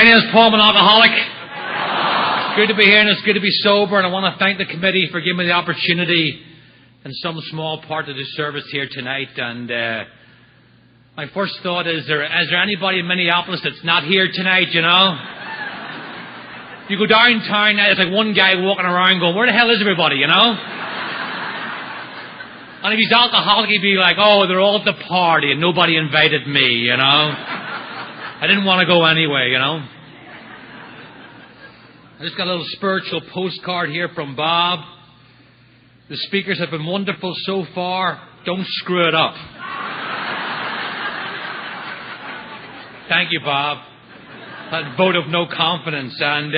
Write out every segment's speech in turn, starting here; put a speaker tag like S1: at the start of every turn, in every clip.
S1: My name is Paul, I'm an alcoholic. It's good to be here and it's good to be sober, and I want to thank the committee for giving me the opportunity in some small part of the service here tonight. And my first thought is there anybody in Minneapolis that's not here tonight, you know? You go downtown, there's like one guy walking around going, where the hell is everybody, you know? And if he's alcoholic, he'd be like, oh, they're all at the party and nobody invited me, you know? I didn't want to go anyway, you know? I just got a little spiritual postcard here from Bob. The speakers have been wonderful so far. Don't screw it up. Thank you, Bob. That vote of no confidence. And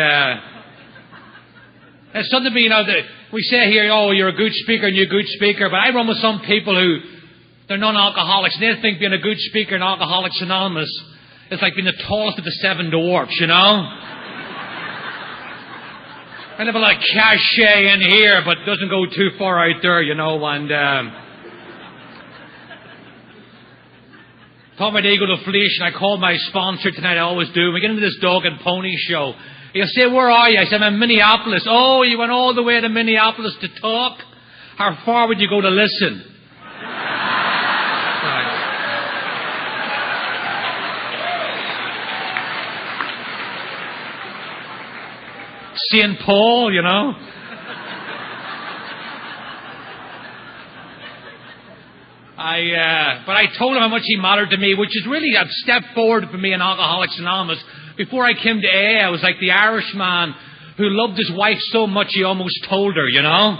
S1: it's something to be, you know, we say here, oh, you're a good speaker and you're a good speaker. But I run with some people who, they're non-alcoholics. And they think being a good speaker in Alcoholics Anonymous is like being the tallest of the seven dwarfs, you know? Kind of a like cachet in here, but doesn't go too far out there, you know. And talking about ego deflation, I called my sponsor tonight. I always do. We get into this dog and pony show. He'll say, "Where are you?" I said, "I'm in Minneapolis." "Oh, you went all the way to Minneapolis to talk? How far would you go to listen?" St. Paul, you know. But I told him how much he mattered to me, which is really a step forward for me in Alcoholics Anonymous. Before I came to AA, I was like the Irishman who loved his wife so much he almost told her, you know.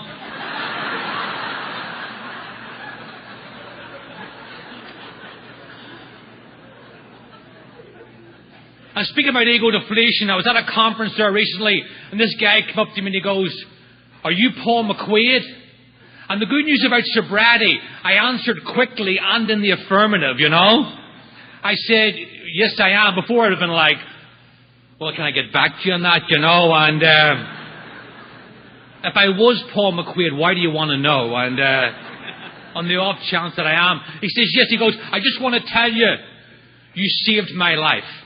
S1: And speaking about ego deflation, I was at a conference there recently, and this guy came up to me and he goes, "Are you Paul McQuaid?" And the good news about sobriety, I answered quickly and in the affirmative, you know. I said, "Yes, I am." Before I'd have been like, "Well, can I get back to you on that, you know?" And if I was Paul McQuaid, why do you want to know? And on the off chance that I am. He says, "Yes." He goes, "I just want to tell you, you saved my life."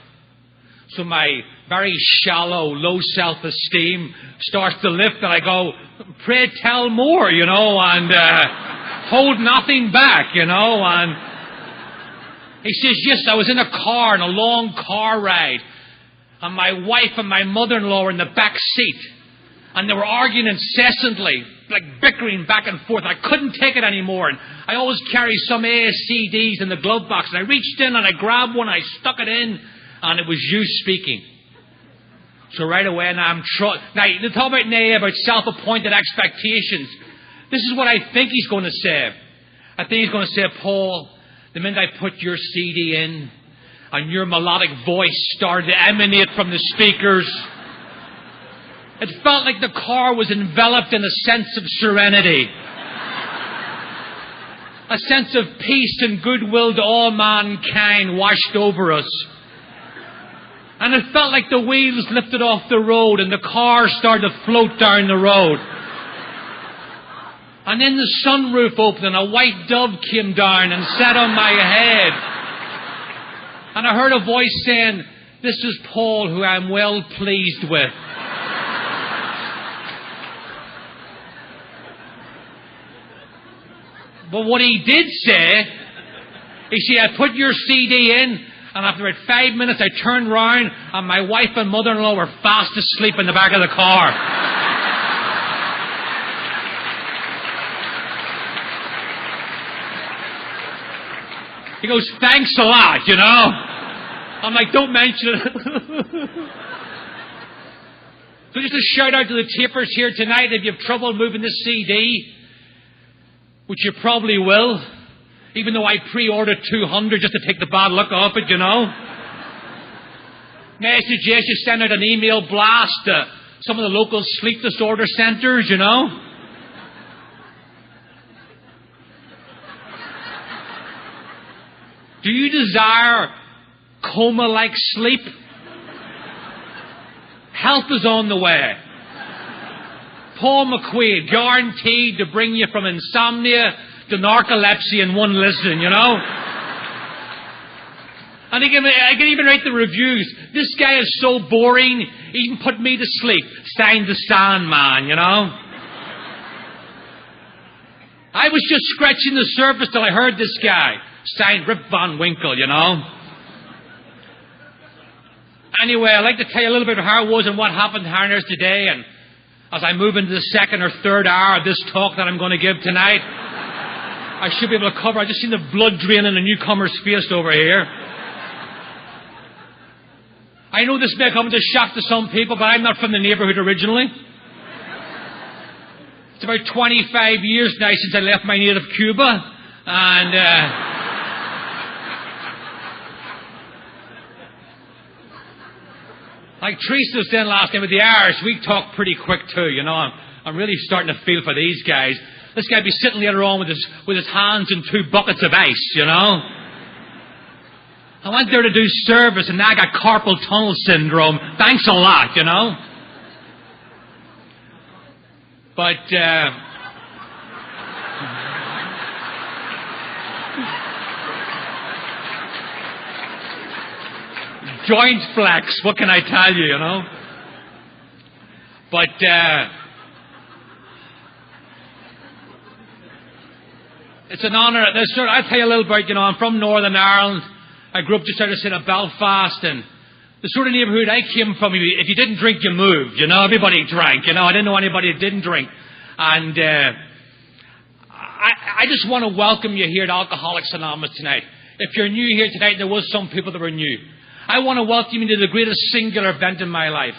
S1: So my very shallow, low self-esteem starts to lift, and I go, "Pray tell more," you know, and hold nothing back, you know. And he says, "Yes, I was in a car, in a long car ride, and my wife and my mother-in-law were in the back seat, and they were arguing incessantly, like bickering back and forth. I couldn't take it anymore, and I always carry some ASCDs in the glove box, and I reached in and I grabbed one, I stuck it in, and it was you speaking." So right away, now they talk about Nay about self-appointed expectations. This is what I think he's going to say. I think he's going to say, "Paul, the minute I put your CD in, and your melodic voice started to emanate from the speakers, it felt like the car was enveloped in a sense of serenity. A sense of peace and goodwill to all mankind washed over us. And it felt like the wheels lifted off the road and the car started to float down the road. And then the sunroof opened and a white dove came down and sat on my head. And I heard a voice saying, 'This is Paul, who I'm well pleased with.'" But what he did say, he said, "I put your CD in, and after about 5 minutes, I turned round, and my wife and mother-in-law were fast asleep in the back of the car." He goes, "Thanks a lot, you know." I'm like, "Don't mention it." So just a shout out to the tapers here tonight. If you have trouble moving this CD, which you probably will, even though I pre-ordered 200 just to take the bad look off it, you know. May I suggest you send out an email blast to some of the local sleep disorder centres, you know. Do you desire coma-like sleep? Help is on the way. Paul McQuaid, guaranteed to bring you from insomnia to narcolepsy in one listen, you know. And I can even write the reviews. This guy is so boring, he even put me to sleep. Signed the Sandman, you know. I was just scratching the surface till I heard this guy. Signed Rip Van Winkle, you know. Anyway, I'd like to tell you a little bit of how it was and what happened to Harners today. And as I move into the second or third hour of this talk that I'm going to give tonight, I should be able to cover. I just seen the blood draining a newcomer's face over here. I know this may come as a shock to some people, but I'm not from the neighbourhood originally. It's about 25 years now since I left my native Cuba. And like Teresa was saying last time with the Irish, we talk pretty quick too, you know. I'm really starting to feel for these guys. This guy'd be sitting later on with his hands in 2 buckets of ice, you know. I went there to do service and now I got carpal tunnel syndrome. Thanks a lot, you know. But, joint flex, what can I tell you, you know? But, it's an honour. I'll tell you a little bit, you know, I'm from Northern Ireland. I grew up just outside of Belfast, and the sort of neighbourhood I came from, if you didn't drink, you moved. You know, everybody drank. You know, I didn't know anybody that didn't drink. And I just want to welcome you here at Alcoholics Anonymous tonight. If you're new here tonight, there was some people that were new. I want to welcome you to the greatest singular event in my life.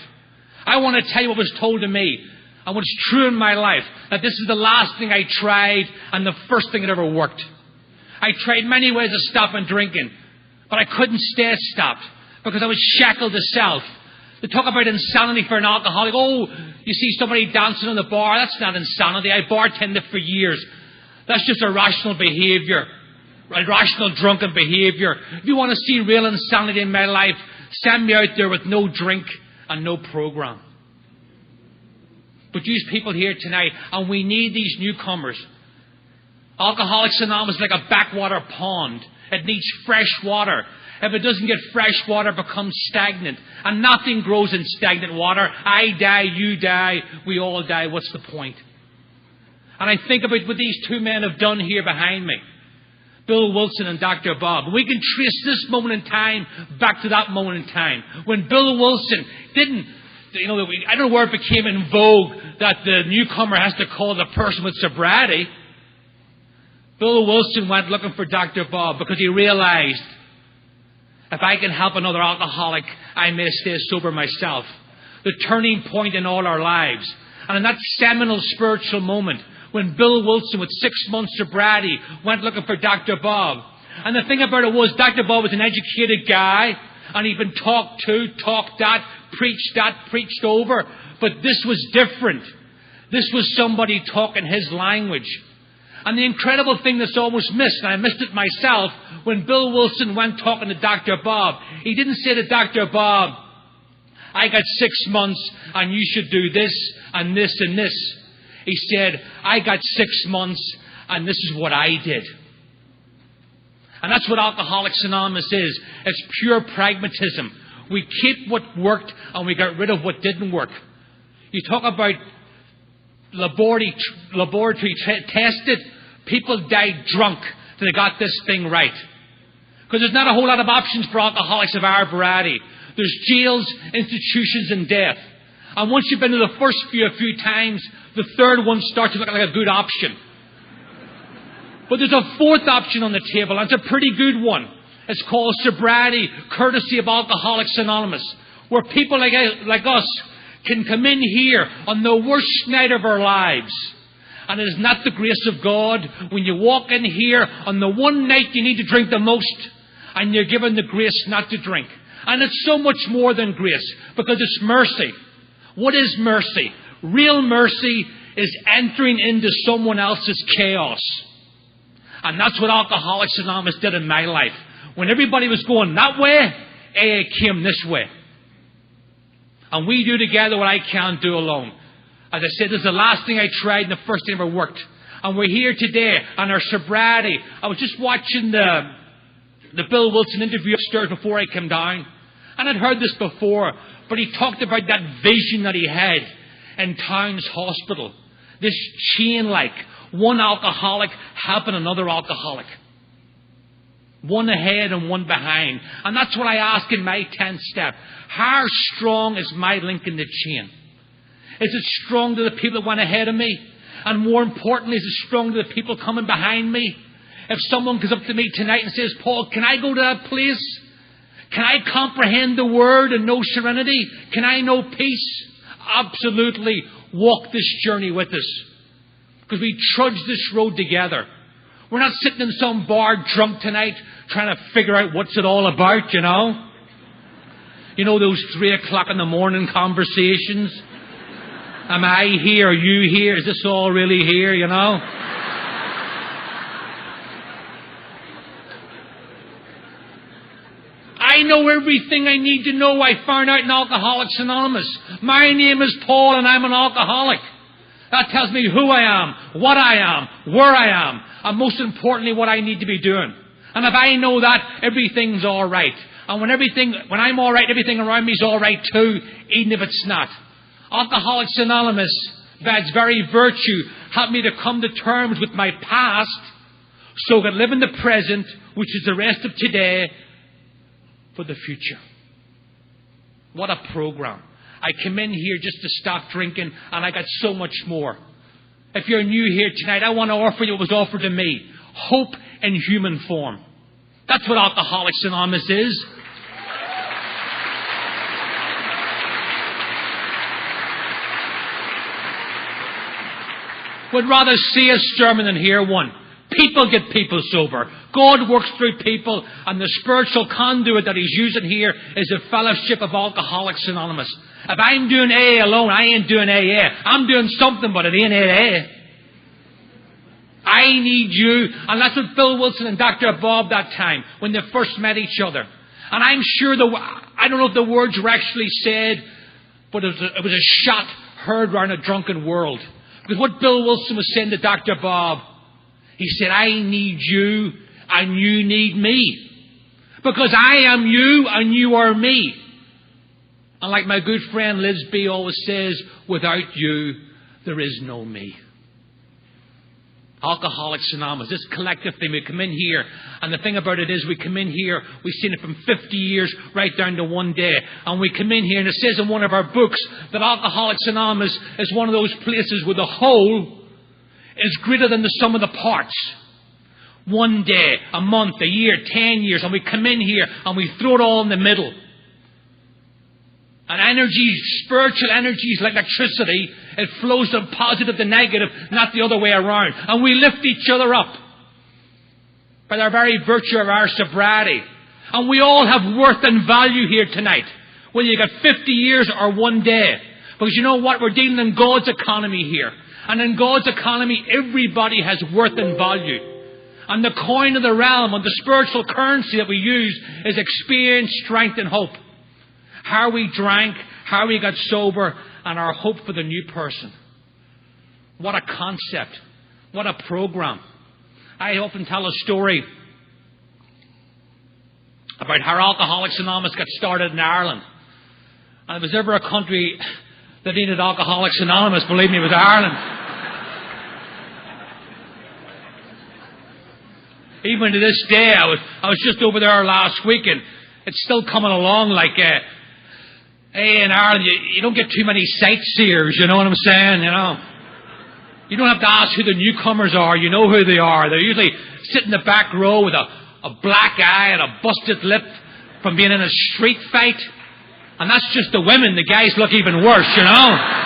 S1: I want to tell you what was told to me and what's true in my life, that this is the last thing I tried and the first thing that ever worked. I tried many ways of stopping drinking, but I couldn't stay stopped because I was shackled to self. They talk about insanity for an alcoholic. Oh, you see somebody dancing in the bar. That's not insanity. I bartended for years. That's just irrational behaviour. Irrational drunken behaviour. If you want to see real insanity in my life, send me out there with no drink and no program. But use people here tonight, and we need these newcomers. Alcoholics Anonymous is like a backwater pond. It needs fresh water. If it doesn't get fresh water, it becomes stagnant. And nothing grows in stagnant water. I die, you die, we all die. What's the point? And I think about what these 2 men have done here behind me. Bill Wilson and Dr. Bob. We can trace this moment in time back to that moment in time. When Bill Wilson didn't, you know, I don't know where it became in vogue that the newcomer has to call the person with sobriety. Bill Wilson went looking for Dr. Bob because he realized, if I can help another alcoholic, I may stay sober myself. The turning point in all our lives. And in that seminal spiritual moment, when Bill Wilson, with 6 months sobriety, went looking for Dr. Bob. And the thing about it was, Dr. Bob was an educated guy, and he'd been talked to, talked at, preached over. But this was different. This was somebody talking his language. And the incredible thing that's almost missed, and I missed it myself, when Bill Wilson went talking to Dr. Bob, he didn't say to Dr. Bob, I got 6 months and you should do this and this and this. He said, I got 6 months and this is what I did. And that's what Alcoholics Anonymous is. It's pure pragmatism. We keep what worked and we got rid of what didn't work. You talk about laboratory tested. People died drunk till they got this thing right. Because there's not a whole lot of options for alcoholics of our variety. There's jails, institutions, and death. And once you've been to the first few a few times, the third one starts to look like a good option. But there's a fourth option on the table, and it's a pretty good one. It's called sobriety, courtesy of Alcoholics Anonymous, where people like us can come in here on the worst night of our lives. And it is not the grace of God when you walk in here on the one night you need to drink the most, and you're given the grace not to drink. And it's so much more than grace, because it's mercy. What is mercy? Real mercy is entering into someone else's chaos. And that's what Alcoholics Anonymous did in my life. When everybody was going that way, AA came this way. And we do together what I can't do alone. As I said, this is the last thing I tried and the first thing ever worked. And we're here today on our sobriety. I was just watching the the Bill Wilson interview upstairs before I came down. And I'd heard this before, but he talked about that vision that he had in Towns Hospital. This chain like one alcoholic helping another alcoholic. One ahead and one behind. And that's what I ask in my 10th step. How strong is my link in the chain? Is it strong to the people that went ahead of me? And more importantly, is it strong to the people coming behind me? If someone comes up to me tonight and says, Paul, can I go to that place? Can I comprehend the word and know serenity? Can I know peace? Absolutely. Walk this journey with us. Because we trudge this road together. We're not sitting in some bar drunk tonight trying to figure out what's it all about, you know. You know those 3 o'clock in the morning conversations? Am I here? Are you here? Is this all really here, you know? I know everything I need to know. I found out in Alcoholics Anonymous. My name is Paul and I'm an alcoholic. That tells me who I am, what I am, where I am, and most importantly, what I need to be doing. And if I know that, everything's all right. And when I'm all right, everything around me is all right too, even if it's not. Alcoholics Anonymous, by its very virtue, helped me to come to terms with my past so I could live in the present, which is the rest of today, for the future. What a program. I came in here just to stop drinking, and I got so much more. If you're new here tonight, I want to offer you what was offered to me. Hope in human form. That's what Alcoholics Anonymous is. Would rather see a sermon than hear one. People get people sober. God works through people, and the spiritual conduit that He's using here is the fellowship of Alcoholics Anonymous. If I'm doing AA alone, I ain't doing AA. I'm doing something, but it ain't AA. I need you. And that's what Bill Wilson and Dr. Bob that time, when they first met each other. And I'm sure, I don't know if the words were actually said, but it was a shot heard around a drunken world. Because what Bill Wilson was saying to Dr. Bob, he said, I need you and you need me. Because I am you and you are me. And like my good friend Liz B always says, without you, there is no me. Alcoholics Anonymous, this collective thing, we come in here, and the thing about it is we come in here, we've seen it from 50 years right down to one day, and we come in here, and it says in one of our books that Alcoholics Anonymous is one of those places where the whole is greater than the sum of the parts. One day, a month, a year, 10 years, and we come in here, and we throw it all in the middle. And energy, spiritual energy is like electricity. It flows from positive to negative, not the other way around. And we lift each other up by the very virtue of our sobriety. And we all have worth and value here tonight, whether you got 50 years or one day. Because you know what? We're dealing in God's economy here. And in God's economy, everybody has worth and value. And the coin of the realm, and the spiritual currency that we use, is experience, strength, and hope. How we drank, how we got sober, and our hope for the new person. What a concept. What a program. I often tell a story about how Alcoholics Anonymous got started in Ireland. And if there's ever a country that needed Alcoholics Anonymous, believe me, it was Ireland. Even to this day, I was just over there last week, and it's still coming along like... Hey, in Ireland, you don't get too many sightseers, you know what I'm saying, you know. You don't have to ask who the newcomers are, you know who they are. They're usually sitting in the back row with a black eye and a busted lip from being in a street fight. And that's just the women, the guys look even worse, you know.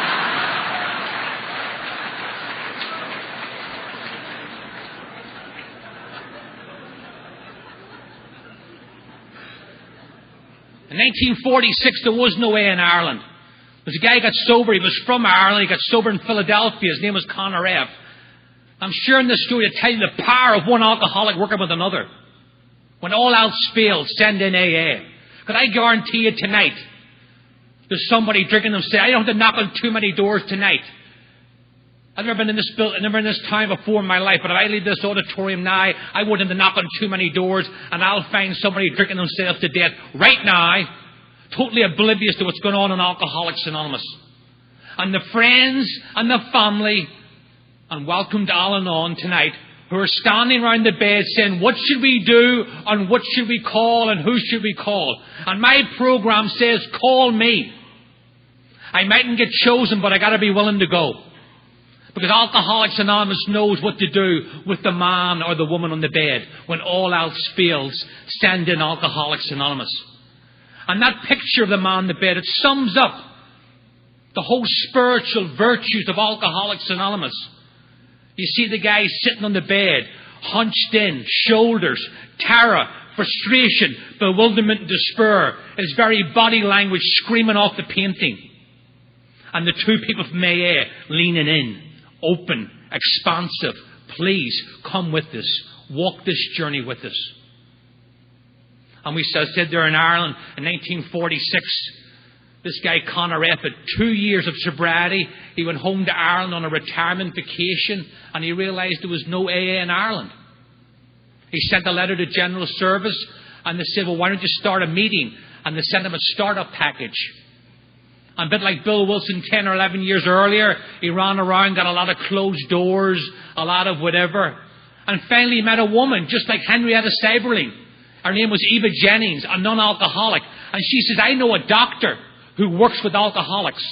S1: In 1946, there was no AA in Ireland. There was a guy who got sober. He was from Ireland. He got sober in Philadelphia. His name was Conor F. I'm sharing this story to tell you the power of one alcoholic working with another. When all else fails, send in AA. Because I guarantee you tonight, there's somebody drinking them say, I don't have to knock on too many doors tonight. I've never been in this town before in my life, but if I leave this auditorium now, I wouldn't have to knock on too many doors, and I'll find somebody drinking themselves to death right now, totally oblivious to what's going on in Alcoholics Anonymous. And the friends and the family, and welcome to Al-Anon tonight, who are standing around the bed saying, what should we do, and what should we call, and who should we call? And my program says, call me. I mightn't get chosen, but I got to be willing to go. Because Alcoholics Anonymous knows what to do with the man or the woman on the bed. When all else fails, send in Alcoholics Anonymous. And that picture of the man on the bed, it sums up the whole spiritual virtues of Alcoholics Anonymous. You see the guy sitting on the bed, hunched in, shoulders, terror, frustration, bewilderment and despair. His very body language screaming off the painting. And the two people from AA leaning in, open, expansive. Please come with us. Walk this journey with us. And we said there in Ireland in 1946, this guy Conor F. had 2 years of sobriety. He went home to Ireland on a retirement vacation, and he realised there was no AA in Ireland. He sent a letter to General Service, and they said, well, why don't you start a meeting? And they sent him a startup package. And a bit like Bill Wilson 10 or 11 years earlier, he ran around, got a lot of closed doors, a lot of whatever. And finally he met a woman, just like Henrietta Seiberling. Her name was Eva Jennings, a non-alcoholic. And she says, I know a doctor who works with alcoholics.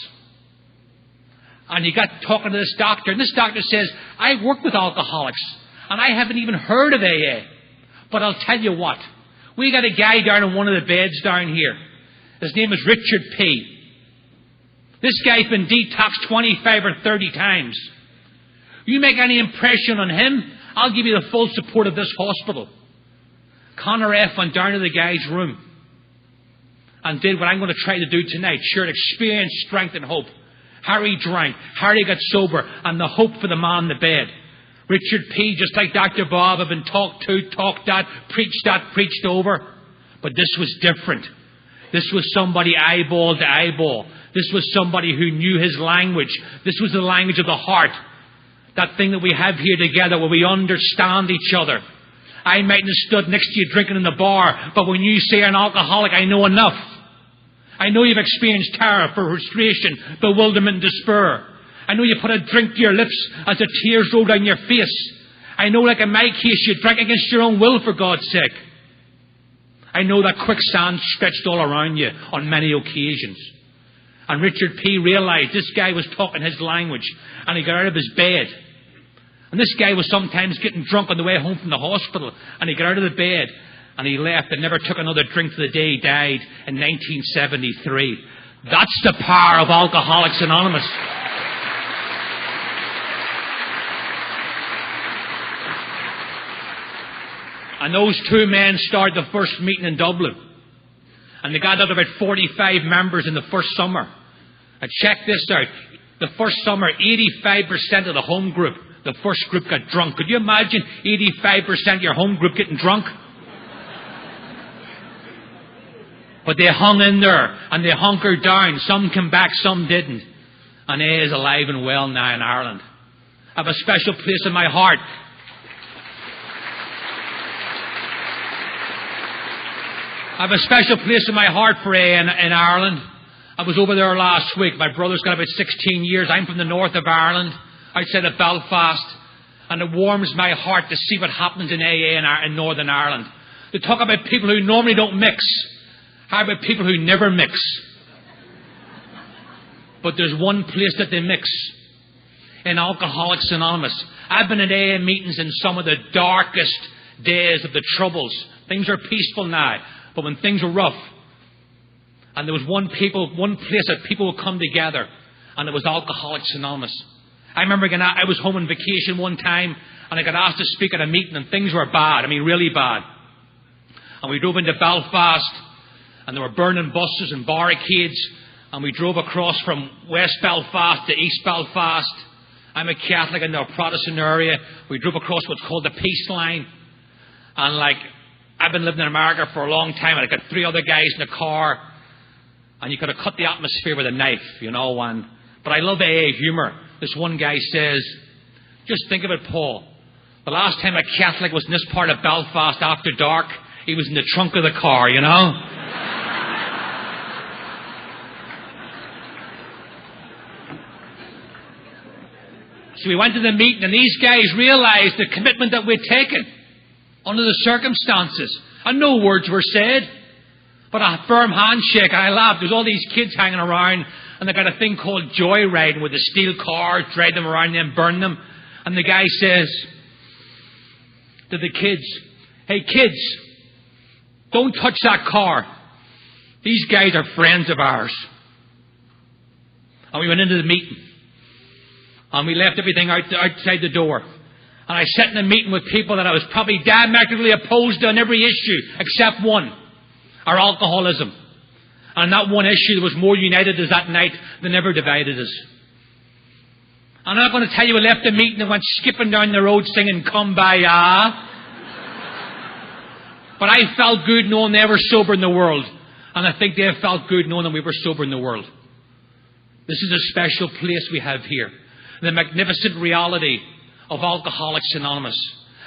S1: And he got talking to this doctor, and this doctor says, I work with alcoholics, and I haven't even heard of AA. But I'll tell you what, we got a guy down in one of the beds down here. His name is Richard P. This guy's been detoxed 25 or 30 times. You make any impression on him, I'll give you the full support of this hospital. Conor F. went down to the guy's room and did what I'm going to try to do tonight. Shared experience, strength and hope. Harry drank. Harry got sober. And the hope for the man in the bed. Richard P., just like Dr. Bob, had been talked to, talked at, preached over. But this was different. This was somebody eyeball to eyeball. This was somebody who knew his language. This was the language of the heart. That thing that we have here together where we understand each other. I mightn't have stood next to you drinking in the bar, but when you say you're an alcoholic, I know enough. I know you've experienced terror, frustration, bewilderment and despair. I know you put a drink to your lips as the tears roll down your face. I know, like in my case, you drank against your own will, for God's sake. I know that quicksand stretched all around you on many occasions. And Richard P. realised this guy was talking his language, and he got out of his bed. And this guy was sometimes getting drunk on the way home from the hospital, and he got out of the bed, and he left and never took another drink to the day he died in 1973. That's the power of Alcoholics Anonymous. And those two men started the first meeting in Dublin. And they got out about 45 members in the first summer. And check this out. The first summer, 85% of the home group, the first group, got drunk. Could you imagine 85% of your home group getting drunk? But they hung in there and they hunkered down. Some came back, some didn't. And AA is alive and well now in Ireland. I have a special place in my heart. I have a special place in my heart for AA in Ireland. I was over there last week. My brother's got about 16 years. I'm from the north of Ireland, outside of Belfast. And it warms my heart to see what happens in AA in Northern Ireland. They talk about people who normally don't mix. How about people who never mix? But there's one place that they mix. In Alcoholics Anonymous. I've been at AA meetings in some of the darkest days of the Troubles. Things are peaceful now. But when things were rough, and there was one place that people would come together, and it was Alcoholics Anonymous. I remember I was home on vacation one time, and I got asked to speak at a meeting, and things were bad. I mean, really bad. And we drove into Belfast, and there were burning buses and barricades, and we drove across from West Belfast to East Belfast. I'm a Catholic in the Protestant area. We drove across what's called the Peace Line, and I've been living in America for a long time, and I got 3 other guys in the car, and you could have cut the atmosphere with a knife, But I love AA humour. this one guy says, just think of it, Paul. The last time a Catholic was in this part of Belfast after dark, he was in the trunk of the car, you know? So we went to the meeting, and these guys realized the commitment that we'd taken under the circumstances. And no words were said, but a firm handshake. And I laughed. There's all these kids hanging around, and they got a thing called joyriding with the steel cars, drag them around and burn them. And the guy says to the kids, hey kids, don't touch that car. These guys are friends of ours. And we went into the meeting. And we left everything outside the door. And I sat in a meeting with people that I was probably diametrically opposed to on every issue, except one, our alcoholism. And that one issue that was more united us that night than ever divided us. I'm not going to tell you we left the meeting and went skipping down the road singing Kumbaya. But I felt good knowing they were sober in the world. And I think they felt good knowing that we were sober in the world. This is a special place we have here. The magnificent reality of Alcoholics Anonymous.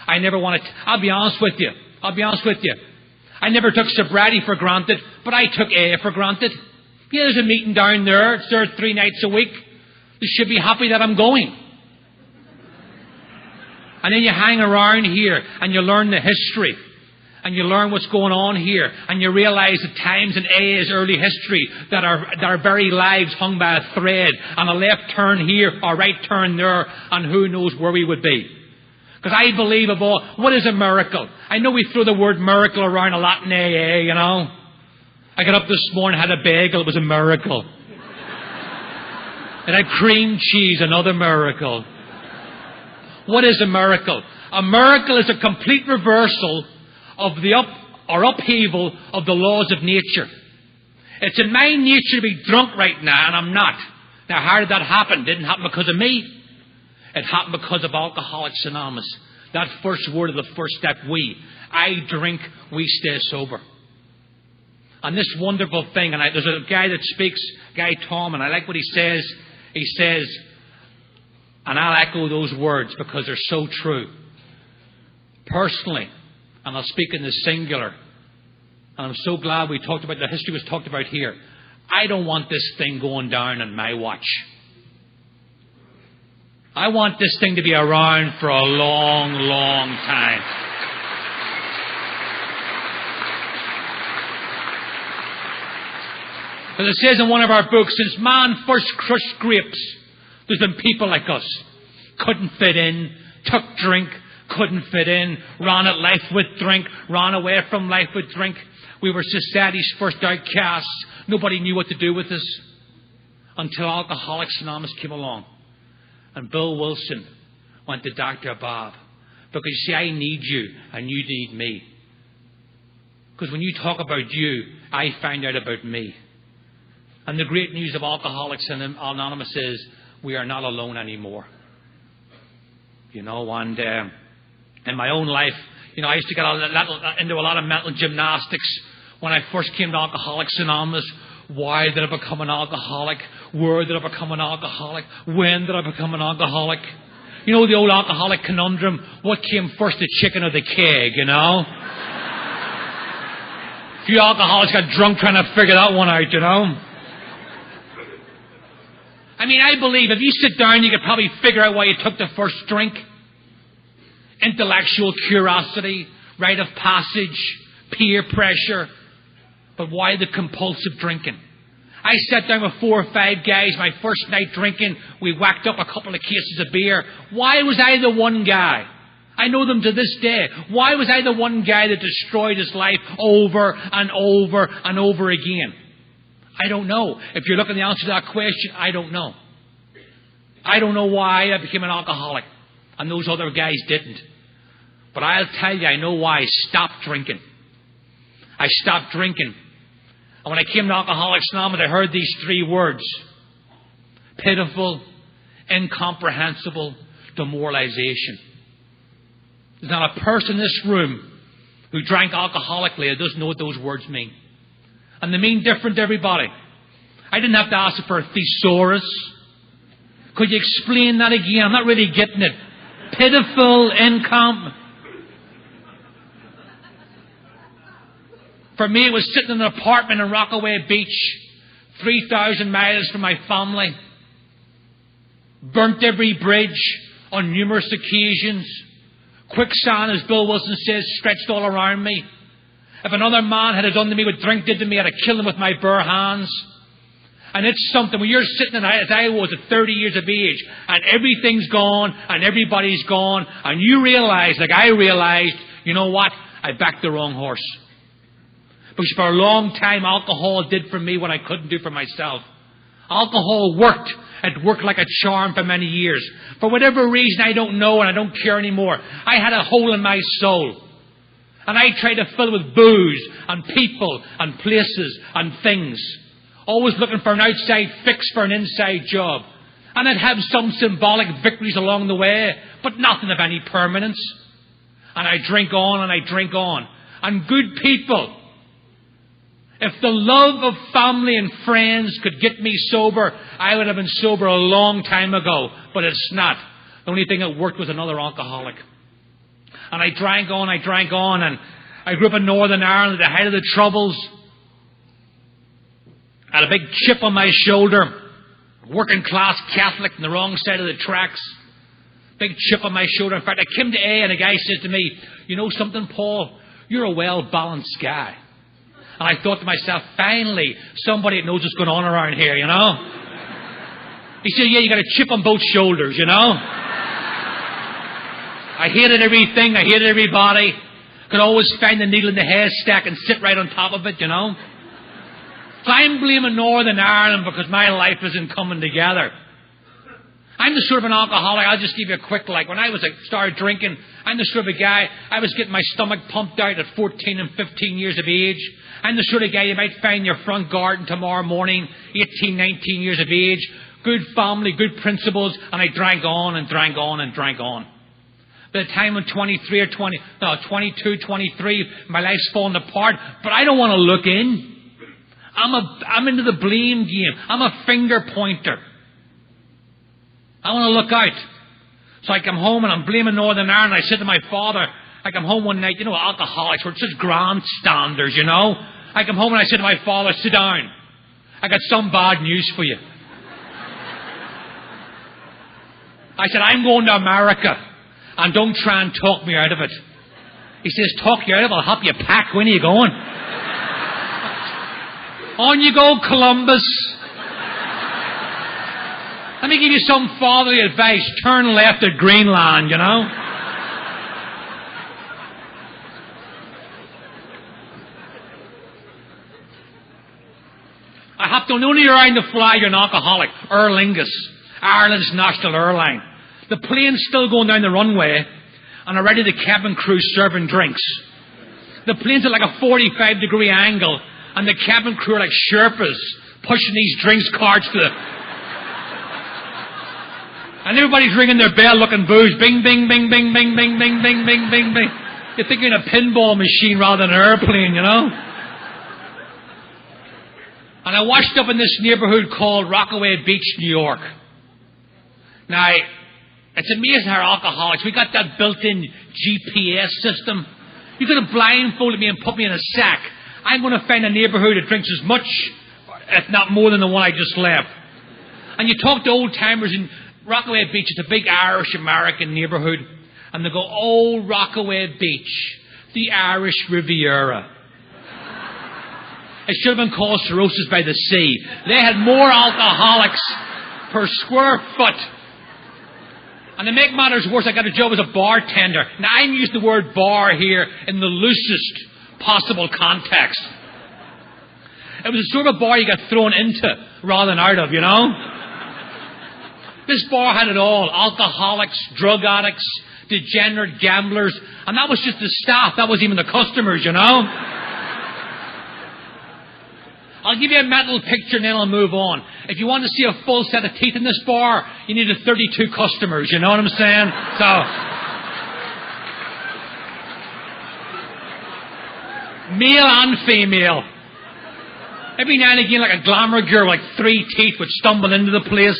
S1: I'll be honest with you. I never took sobriety for granted, but I took AA for granted. Yeah, there's a meeting down there. It's there 3 nights a week. You should be happy that I'm going. And then you hang around here and you learn the history. And you learn what's going on here. And you realize the times in AA's early history that our very lives hung by a thread. And a left turn here or right turn there. And who knows where we would be. Because I believe of all, what is a miracle? I know we throw the word miracle around a lot in AA, you know. I got up this morning, had a bagel, it was a miracle. It had cream cheese, another miracle. What is a miracle? A miracle is a complete reversal of the upheaval of the laws of nature. It's in my nature to be drunk right now, and I'm not. Now, how did that happen? It didn't happen because of me. It happened because of Alcoholics Anonymous. That first word of the first step, we. I drink, we stay sober. And this wonderful thing, and there's a guy that speaks, Guy Tom, and I like what he says. He says, and I'll echo those words because they're so true. Personally, and I'll speak in the singular, and I'm so glad we talked about, the history was talked about here. I don't want this thing going down on my watch. I want this thing to be around for a long, long time. As it says in one of our books, since man first crushed grapes, there's been people like us. Couldn't fit in, took drink, couldn't fit in, ran at life with drink, ran away from life with drink. We were society's first outcasts. Nobody knew what to do with us until Alcoholics Anonymous came along. And Bill Wilson went to Dr. Bob. Because you see, I need you and you need me. Because when you talk about you, I find out about me. And the great news of Alcoholics Anonymous is we are not alone anymore. You know, and in my own life, you know, I used to get into a lot of mental gymnastics when I first came to Alcoholics Anonymous. Why did I become an alcoholic? Where did I become an alcoholic? When did I become an alcoholic? You know the old alcoholic conundrum, what came first, the chicken or the keg, you know? A few alcoholics got drunk trying to figure that one out, you know? I mean, I believe if you sit down, you could probably figure out why you took the first drink. Intellectual curiosity, rite of passage, peer pressure. But why the compulsive drinking? I sat down with 4 or 5 guys my first night drinking. We whacked up a couple of cases of beer. Why was I the one guy? I know them to this day. Why was I the one guy that destroyed his life over and over and over again? I don't know. If you're looking the answer to that question, I don't know. I don't know why I became an alcoholic and those other guys didn't. But I'll tell you, I know why I stopped drinking. I stopped drinking. And when I came to Alcoholics Anonymous, I heard these 3 words. Pitiful, incomprehensible, demoralization. There's not a person in this room who drank alcoholically that doesn't know what those words mean. And they mean different to everybody. I didn't have to ask for a thesaurus. Could you explain that again? I'm not really getting it. Pitiful income. For me, it was sitting in an apartment in Rockaway Beach, 3,000 miles from my family. Burnt every bridge on numerous occasions. Quicksand, as Bill Wilson says, stretched all around me. If another man had done to me what drink did to me, I'd have killed him with my bare hands. And it's something, when you're sitting, as I was at 30 years of age, and everything's gone, and everybody's gone, and you realise, like I realised, you know what? I backed the wrong horse. Because for a long time, alcohol did for me what I couldn't do for myself. Alcohol worked. It worked like a charm for many years. For whatever reason, I don't know, and I don't care anymore. I had a hole in my soul. And I tried to fill it with booze, and people, and places, and things. Always looking for an outside fix for an inside job. And I'd have some symbolic victories along the way, but nothing of any permanence. And I drink on and I drink on. And good people, if the love of family and friends could get me sober, I would have been sober a long time ago. But it's not. The only thing that worked was another alcoholic. And I drank on, and I grew up in Northern Ireland at the height of the Troubles. I had a big chip on my shoulder. Working class Catholic on the wrong side of the tracks. Big chip on my shoulder. In fact, I came to A and a guy said to me, "You know something, Paul? You're a well-balanced guy." And I thought to myself, finally, somebody that knows what's going on around here, you know? He said, "Yeah, you got a chip on both shoulders, you know?" I hated everything. I hated everybody. Could always find the needle in the haystack and sit right on top of it, you know? So I'm blaming Northern Ireland because my life isn't coming together. I'm the sort of an alcoholic, I'll just give you a quick, when I started drinking, I'm the sort of a guy, I was getting my stomach pumped out at 14 and 15 years of age. I'm the sort of guy you might find in your front garden tomorrow morning, 18, 19 years of age. Good family, good principles, and I drank on and drank on and drank on. By the time I'm 22, 23, my life's falling apart, but I don't want to look in. I'm into the blame game. I'm a finger pointer. I want to look out. So I come home and I'm blaming Northern Ireland. I said to my father, I come home one night, alcoholics were such grandstanders, you know. I come home and I said to my father, "Sit down. I got some bad news for you." I said, "I'm going to America and don't try and talk me out of it." He says, "Talk you out of it? I'll help you pack. When are you going?" "On you go, Columbus. Let me give you some fatherly advice. Turn left at Greenland, you know." I have to only around the flag you're an alcoholic. Aer Lingus, Ireland's national airline. The plane's still going down the runway, and already the cabin crew serving drinks. The plane's at like a 45-degree angle, and the cabin crew are like Sherpas pushing these drinks carts to the... And everybody's ringing their bell looking booze. Bing, bing, bing, bing, bing, bing, bing, bing, bing, bing, bing. You think you're in a pinball machine rather than an airplane, you know? And I washed up in this neighborhood called Rockaway Beach, New York. Now, it's amazing how alcoholics, we got that built-in GPS system. You could have blindfolded me and put me in a sack. I'm going to find a neighborhood that drinks as much, if not more than the one I just left. And you talk to old-timers in Rockaway Beach. It's a big Irish-American neighborhood. And they go, "Oh, Rockaway Beach, the Irish Riviera." It should have been called Cirrhosis by the Sea. They had more alcoholics per square foot. And to make matters worse, I got a job as a bartender. Now, I'm using the word bar here in the loosest possible context. It was a sort of a bar you got thrown into rather than out of, you know? This bar had it all. Alcoholics, drug addicts, degenerate gamblers. And that was just the staff. That wasn't even the customers, you know? I'll give you a mental picture and then I'll move on. If you want to see a full set of teeth in this bar, you needed 32 customers. You know what I'm saying? So, male and female. Every now and again, like a glamour girl with like 3 teeth would stumble into the place.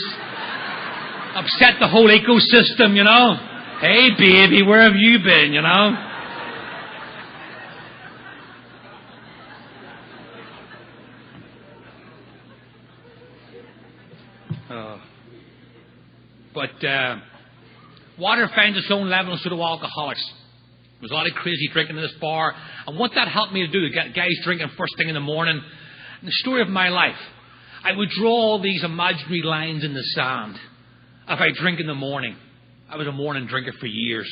S1: Upset the whole ecosystem, you know. Hey, baby, where have you been, you know? But water finds its own level, and so do alcoholics. There's a lot of crazy drinking in this bar. And what that helped me to do, get guys drinking first thing in the morning. And the story of my life, I would draw all these imaginary lines in the sand. If I drink in the morning, I was a morning drinker for years.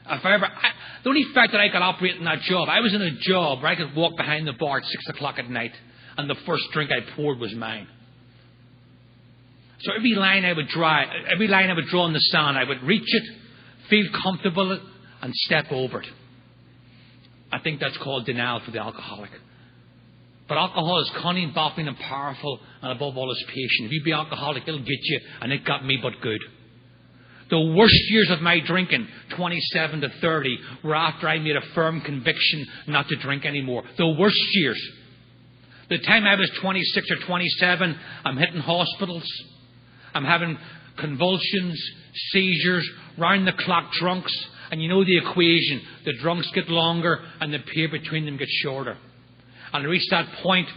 S1: The only fact that I could operate in that job, I was in a job where I could walk behind the bar at 6 o'clock at night, and the first drink I poured was mine. So every line I would draw in the sand, I would reach it, feel comfortable, and step over it. I think that's called denial for the alcoholic. But alcohol is cunning, baffling, and powerful, and above all is patient. If you be alcoholic, it'll get you, and it got me but good. The worst years of my drinking, 27 to 30, were after I made a firm conviction not to drink anymore. The worst years. The time I was 26 or 27, I'm hitting hospitals. I'm having convulsions, seizures, round-the-clock drunks. And you know the equation. The drunks get longer and the period between them gets shorter. And to reach that point,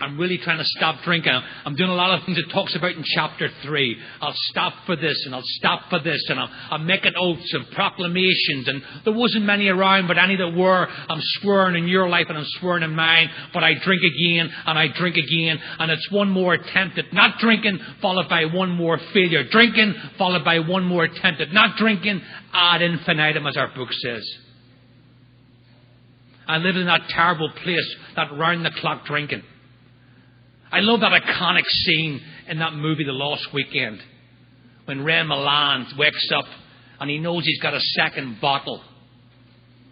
S1: I'm really trying to stop drinking. I'm doing a lot of things it talks about in chapter 3. I'll stop for this and I'll stop for this. And I'm making oaths and proclamations. And there wasn't many around, but any that were, I'm swearing in your life and I'm swearing in mine. But I drink again and I drink again. And it's one more attempt at not drinking, followed by one more failure. Drinking, followed by one more attempt at not drinking, ad infinitum, as our book says. I lived in that terrible place, that round-the-clock drinking. I love that iconic scene in that movie, The Lost Weekend, when Ray Milland wakes up and he knows he's got a second bottle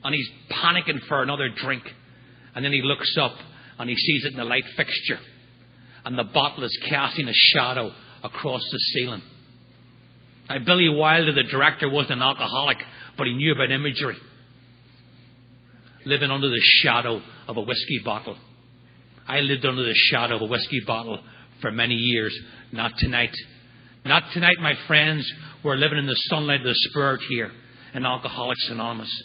S1: and he's panicking for another drink. And then he looks up and he sees it in the light fixture and the bottle is casting a shadow across the ceiling. Now, Billy Wilder, the director, wasn't an alcoholic, but he knew about imagery. Living under the shadow of a whiskey bottle. I lived under the shadow of a whiskey bottle for many years. Not tonight. Not tonight, my friends. We're living in the sunlight of the Spirit here in Alcoholics Anonymous.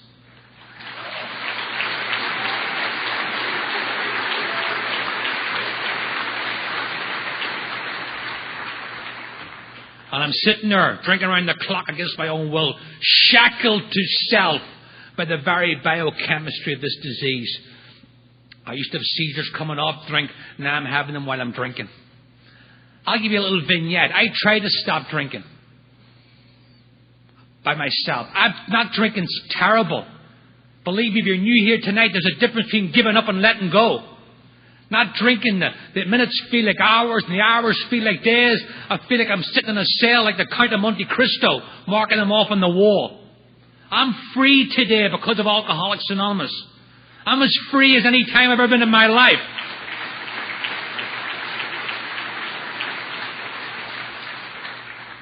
S1: And I'm sitting there, drinking around the clock against my own will, shackled to self by the very biochemistry of this disease. I used to have seizures coming off drink. Now I'm having them while I'm drinking. I'll give you a little vignette. I tried to stop drinking by myself. Not drinking's terrible. Believe me, if you're new here tonight, there's a difference between giving up and letting go. Not drinking, the minutes feel like hours and the hours feel like days. I feel like I'm sitting in a cell like the Count of Monte Cristo, marking them off on the wall. I'm free today because of Alcoholics Anonymous. I'm as free as any time I've ever been in my life.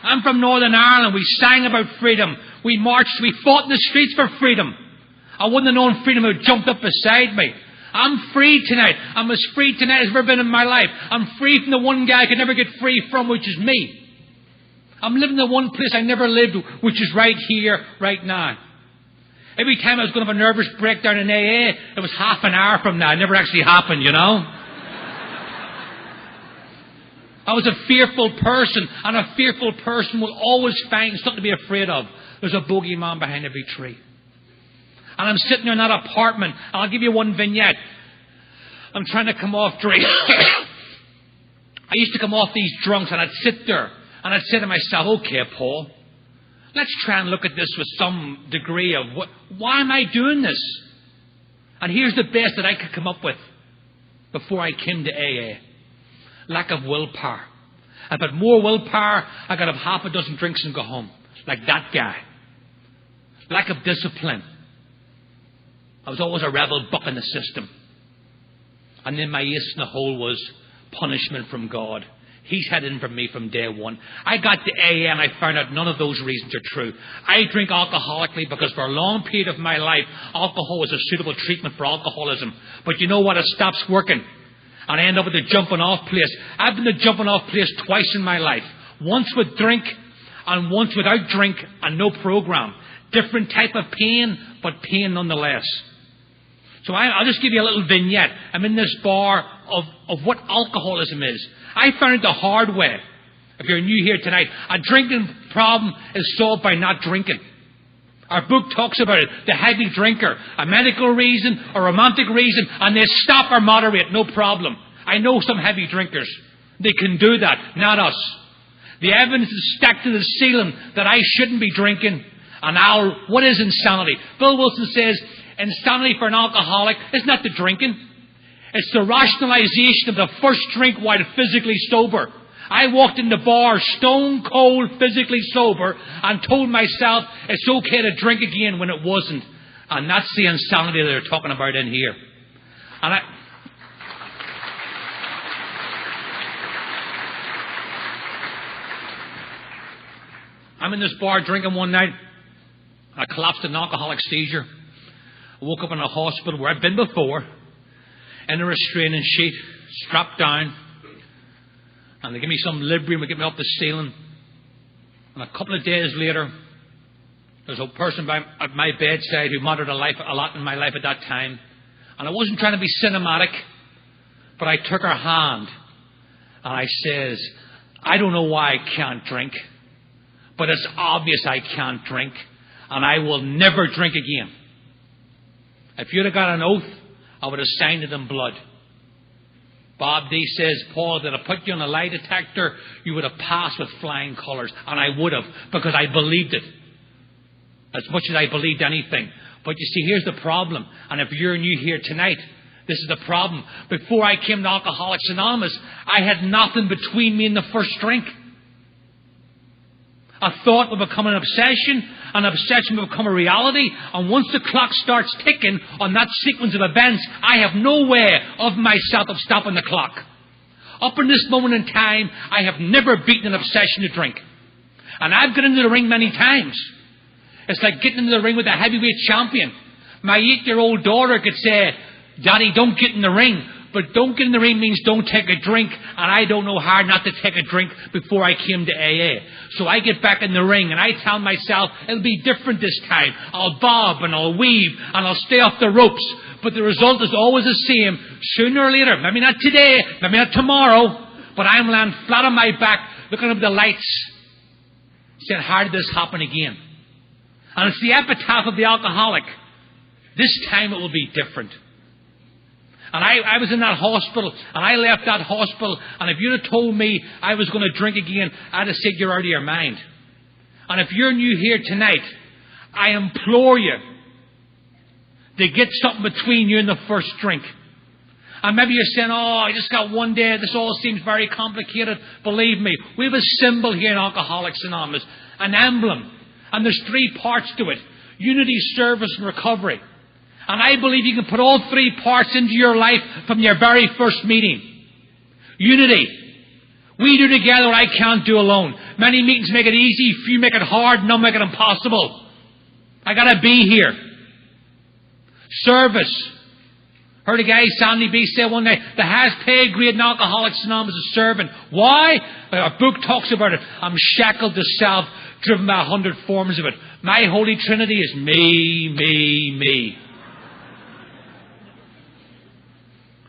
S1: I'm from Northern Ireland. We sang about freedom. We marched. We fought in the streets for freedom. I wouldn't have known freedom if it jumped up beside me. I'm free tonight. I'm as free tonight as I've ever been in my life. I'm free from the one guy I could never get free from, which is me. I'm living in the one place I never lived, which is right here, right now. Every time I was going to have a nervous breakdown in AA, it was half an hour from now. It never actually happened, you know. I was a fearful person, and a fearful person will always find something to be afraid of. There's a bogeyman behind every tree. And I'm sitting there in that apartment, and I'll give you one vignette. I'm trying to come off drink. I used to come off these drunks, and I'd sit there, and I'd say to myself, okay, Paul, let's try and look at this with some degree of why am I doing this? And here's the best that I could come up with before I came to AA. Lack of willpower. If I had more willpower, I could have half a dozen drinks and go home. Like that guy. Lack of discipline. I was always a rebel buck in the system. And then my ace in the hole was punishment from God. He's had in for me from day one. I got to AA and I found out none of those reasons are true. I drink alcoholically because for a long period of my life, alcohol was a suitable treatment for alcoholism. But you know what? It stops working. And I end up at the jumping off place. I've been the jumping off place twice in my life. Once with drink and once without drink and no program. Different type of pain, but pain nonetheless. So I'll just give you a little vignette. I'm in this bar of what alcoholism is. I found it the hard way. If you're new here tonight, a drinking problem is solved by not drinking. Our book talks about it. The heavy drinker, a medical reason, a romantic reason, and they stop or moderate, no problem. I know some heavy drinkers. They can do that, not us. The evidence is stacked to the ceiling that I shouldn't be drinking. And what is insanity? Bill Wilson says, insanity for an alcoholic is not the drinking. It's the rationalization of the first drink while physically sober. I walked in the bar stone cold, physically sober, and told myself it's okay to drink again when it wasn't. And that's the insanity that they're talking about in here. And I'm in this bar drinking one night. I collapsed in an alcoholic seizure. I woke up in a hospital where I'd been before, in a restraining sheet, strapped down. And they give me some Librium to get me up the ceiling. And a couple of days later, there's a person at my bedside who mattered a lot in my life at that time. And I wasn't trying to be cinematic, but I took her hand and I says, I don't know why I can't drink, but it's obvious I can't drink, and I will never drink again. If you'd have got an oath, I would have signed it in blood. Bob D says, Paul, that I put you on a lie detector, you would have passed with flying colours. And I would have, because I believed it. As much as I believed anything. But you see, here's the problem. And if you're new here tonight, this is the problem. Before I came to Alcoholics Anonymous, I had nothing between me and the first drink. A thought will become an obsession will become a reality, and once the clock starts ticking on that sequence of events, I have no way of myself of stopping the clock. Up in this moment in time, I have never beaten an obsession to drink. And I've got into the ring many times. It's like getting into the ring with a heavyweight champion. My 8-year-old daughter could say, Daddy, don't get in the ring. But don't get in the ring means don't take a drink, and I don't know how not to take a drink before I came to AA. So I get back in the ring, and I tell myself, it'll be different this time. I'll bob, and I'll weave, and I'll stay off the ropes. But the result is always the same. Sooner or later, maybe not today, maybe not tomorrow, but I'm lying flat on my back, looking up at the lights, saying, how did this happen again? And it's the epitaph of the alcoholic. This time it will be different. And I was in that hospital, and I left that hospital, and if you'd have told me I was going to drink again, I'd have said you're out of your mind. And if you're new here tonight, I implore you to get something between you and the first drink. And maybe you're saying, I just got one day, this all seems very complicated. Believe me, we have a symbol here in Alcoholics Anonymous, an emblem, and there's 3 parts to it: unity, service, and recovery. And I believe you can put all 3 parts into your life from your very first meeting. Unity. We do together what I can't do alone. Many meetings make it easy, few make it hard, none make it impossible. I got to be here. Service. Heard a guy, Sandy B, say one day, the highest paid grade in Alcoholics Anonymous is serving. Why? Our book talks about it. I'm shackled to self, driven by 100 forms of it. My holy trinity is me, me, me.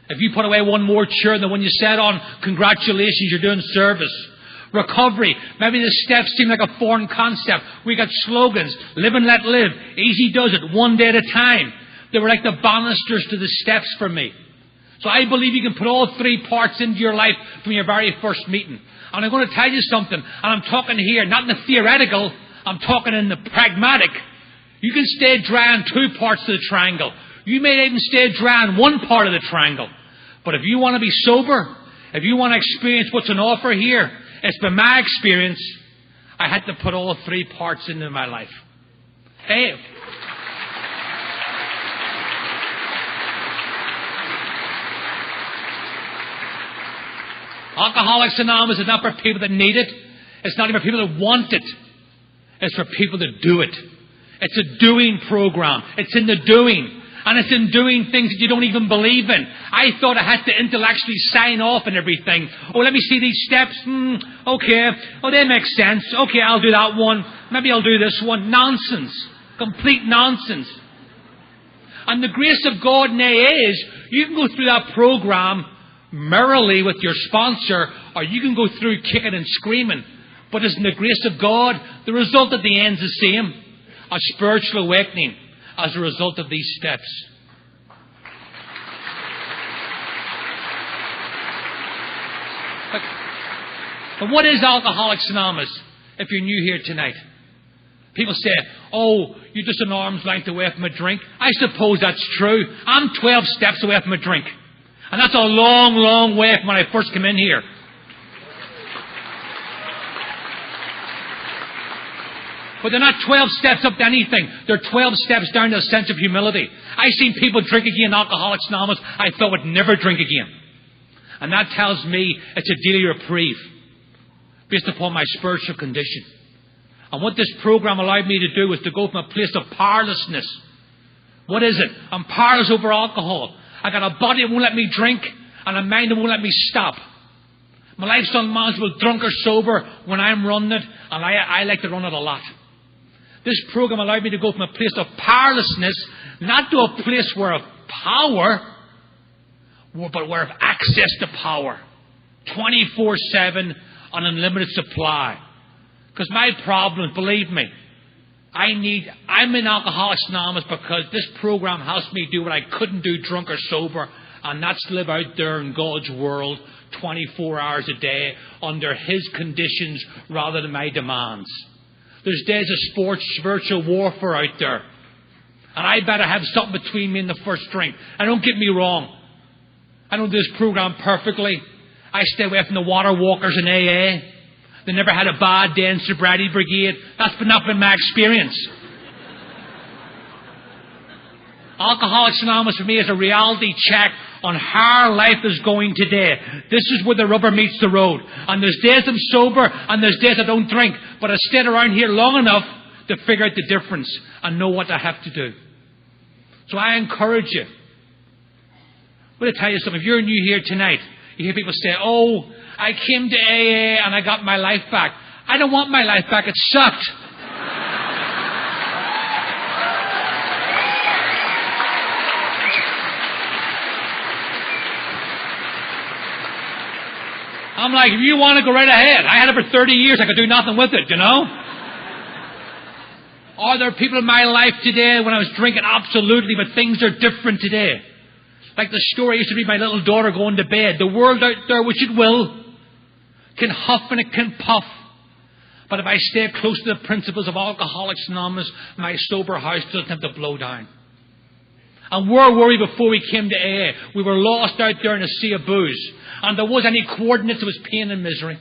S1: If you put away one more chair than when you sat on, congratulations, you're doing service. Recovery. Maybe the steps seem like a foreign concept. We got slogans. Live and let live. Easy does it. One day at a time. They were like the banisters to the steps for me. So I believe you can put all 3 parts into your life from your very first meeting. And I'm going to tell you something. And I'm talking here, not in the theoretical. I'm talking in the pragmatic. You can stay dry on 2 parts of the triangle. You may even stay dry on 1 part of the triangle. But if you want to be sober, if you want to experience what's on offer here, it's been my experience, I had to put all 3 parts into my life. Hey. Alcoholics Anonymous is not for people that need it. It's not even for people that want it. It's for people that do it. It's a doing program. It's in the doing. And it's in doing things that you don't even believe in. I thought I had to intellectually sign off and everything. Oh, let me see these steps. Okay. Oh, they make sense. Okay, I'll do that one. Maybe I'll do this one. Nonsense. Complete nonsense. And the grace of God in AA is, you can go through that program merrily with your sponsor, or you can go through kicking and screaming. But it's in the grace of God, the result at the end is the same. A spiritual awakening as a result of these steps. But what is Alcoholics Anonymous, if you're new here tonight? People say, oh, you're just an arm's length away from a drink. I suppose that's true. I'm 12 steps away from a drink. And that's a long, long way from when I first came in here. But they're not 12 steps up to anything. They're 12 steps down to a sense of humility. I've seen people drink again, Alcoholics Anonymous, I thought would never drink again. And that tells me it's a daily reprieve based upon my spiritual condition. And what this program allowed me to do was to go from a place of powerlessness. What is it? I'm powerless over alcohol. I got a body that won't let me drink and a mind that won't let me stop. My life's unmanageable, drunk or sober, when I'm running it, and I like to run it a lot. This program allowed me to go from a place of powerlessness, not to a place where of power, but where of access to power. 24/7, an unlimited supply. Because my problem, believe me, I'm in Alcoholics Anonymous because this program helps me do what I couldn't do drunk or sober, and that's live out there in God's world 24 hours a day under His conditions rather than my demands. There's days of spiritual warfare out there, and I better have something between me and the first drink. And don't get me wrong, I don't do this program perfectly. I stay away from the water walkers in AA. They never had a bad day in Sobriety Brigade. That's not been my experience. Alcoholics Anonymous for me is a reality check on how life is going today. This is where the rubber meets the road. And there's days I'm sober and there's days I don't drink. But I stayed around here long enough to figure out the difference and know what I have to do. So I encourage you. I'm going to tell you something. If you're new here tonight, you hear people say, oh, I came to AA and I got my life back. I don't want my life back. It sucked. I'm like, if you want to go right ahead. I had it for 30 years. I could do nothing with it, you know. Are there people in my life today when I was drinking? Absolutely, but things are different today. Like the story I used to read my little daughter going to bed. The world out there, which it will, can huff and it can puff. But if I stay close to the principles of Alcoholics Anonymous, my sober house doesn't have to blow down. And where were we before we came to AA? We were lost out there in a sea of booze. And there was any coordinates, it was pain and misery.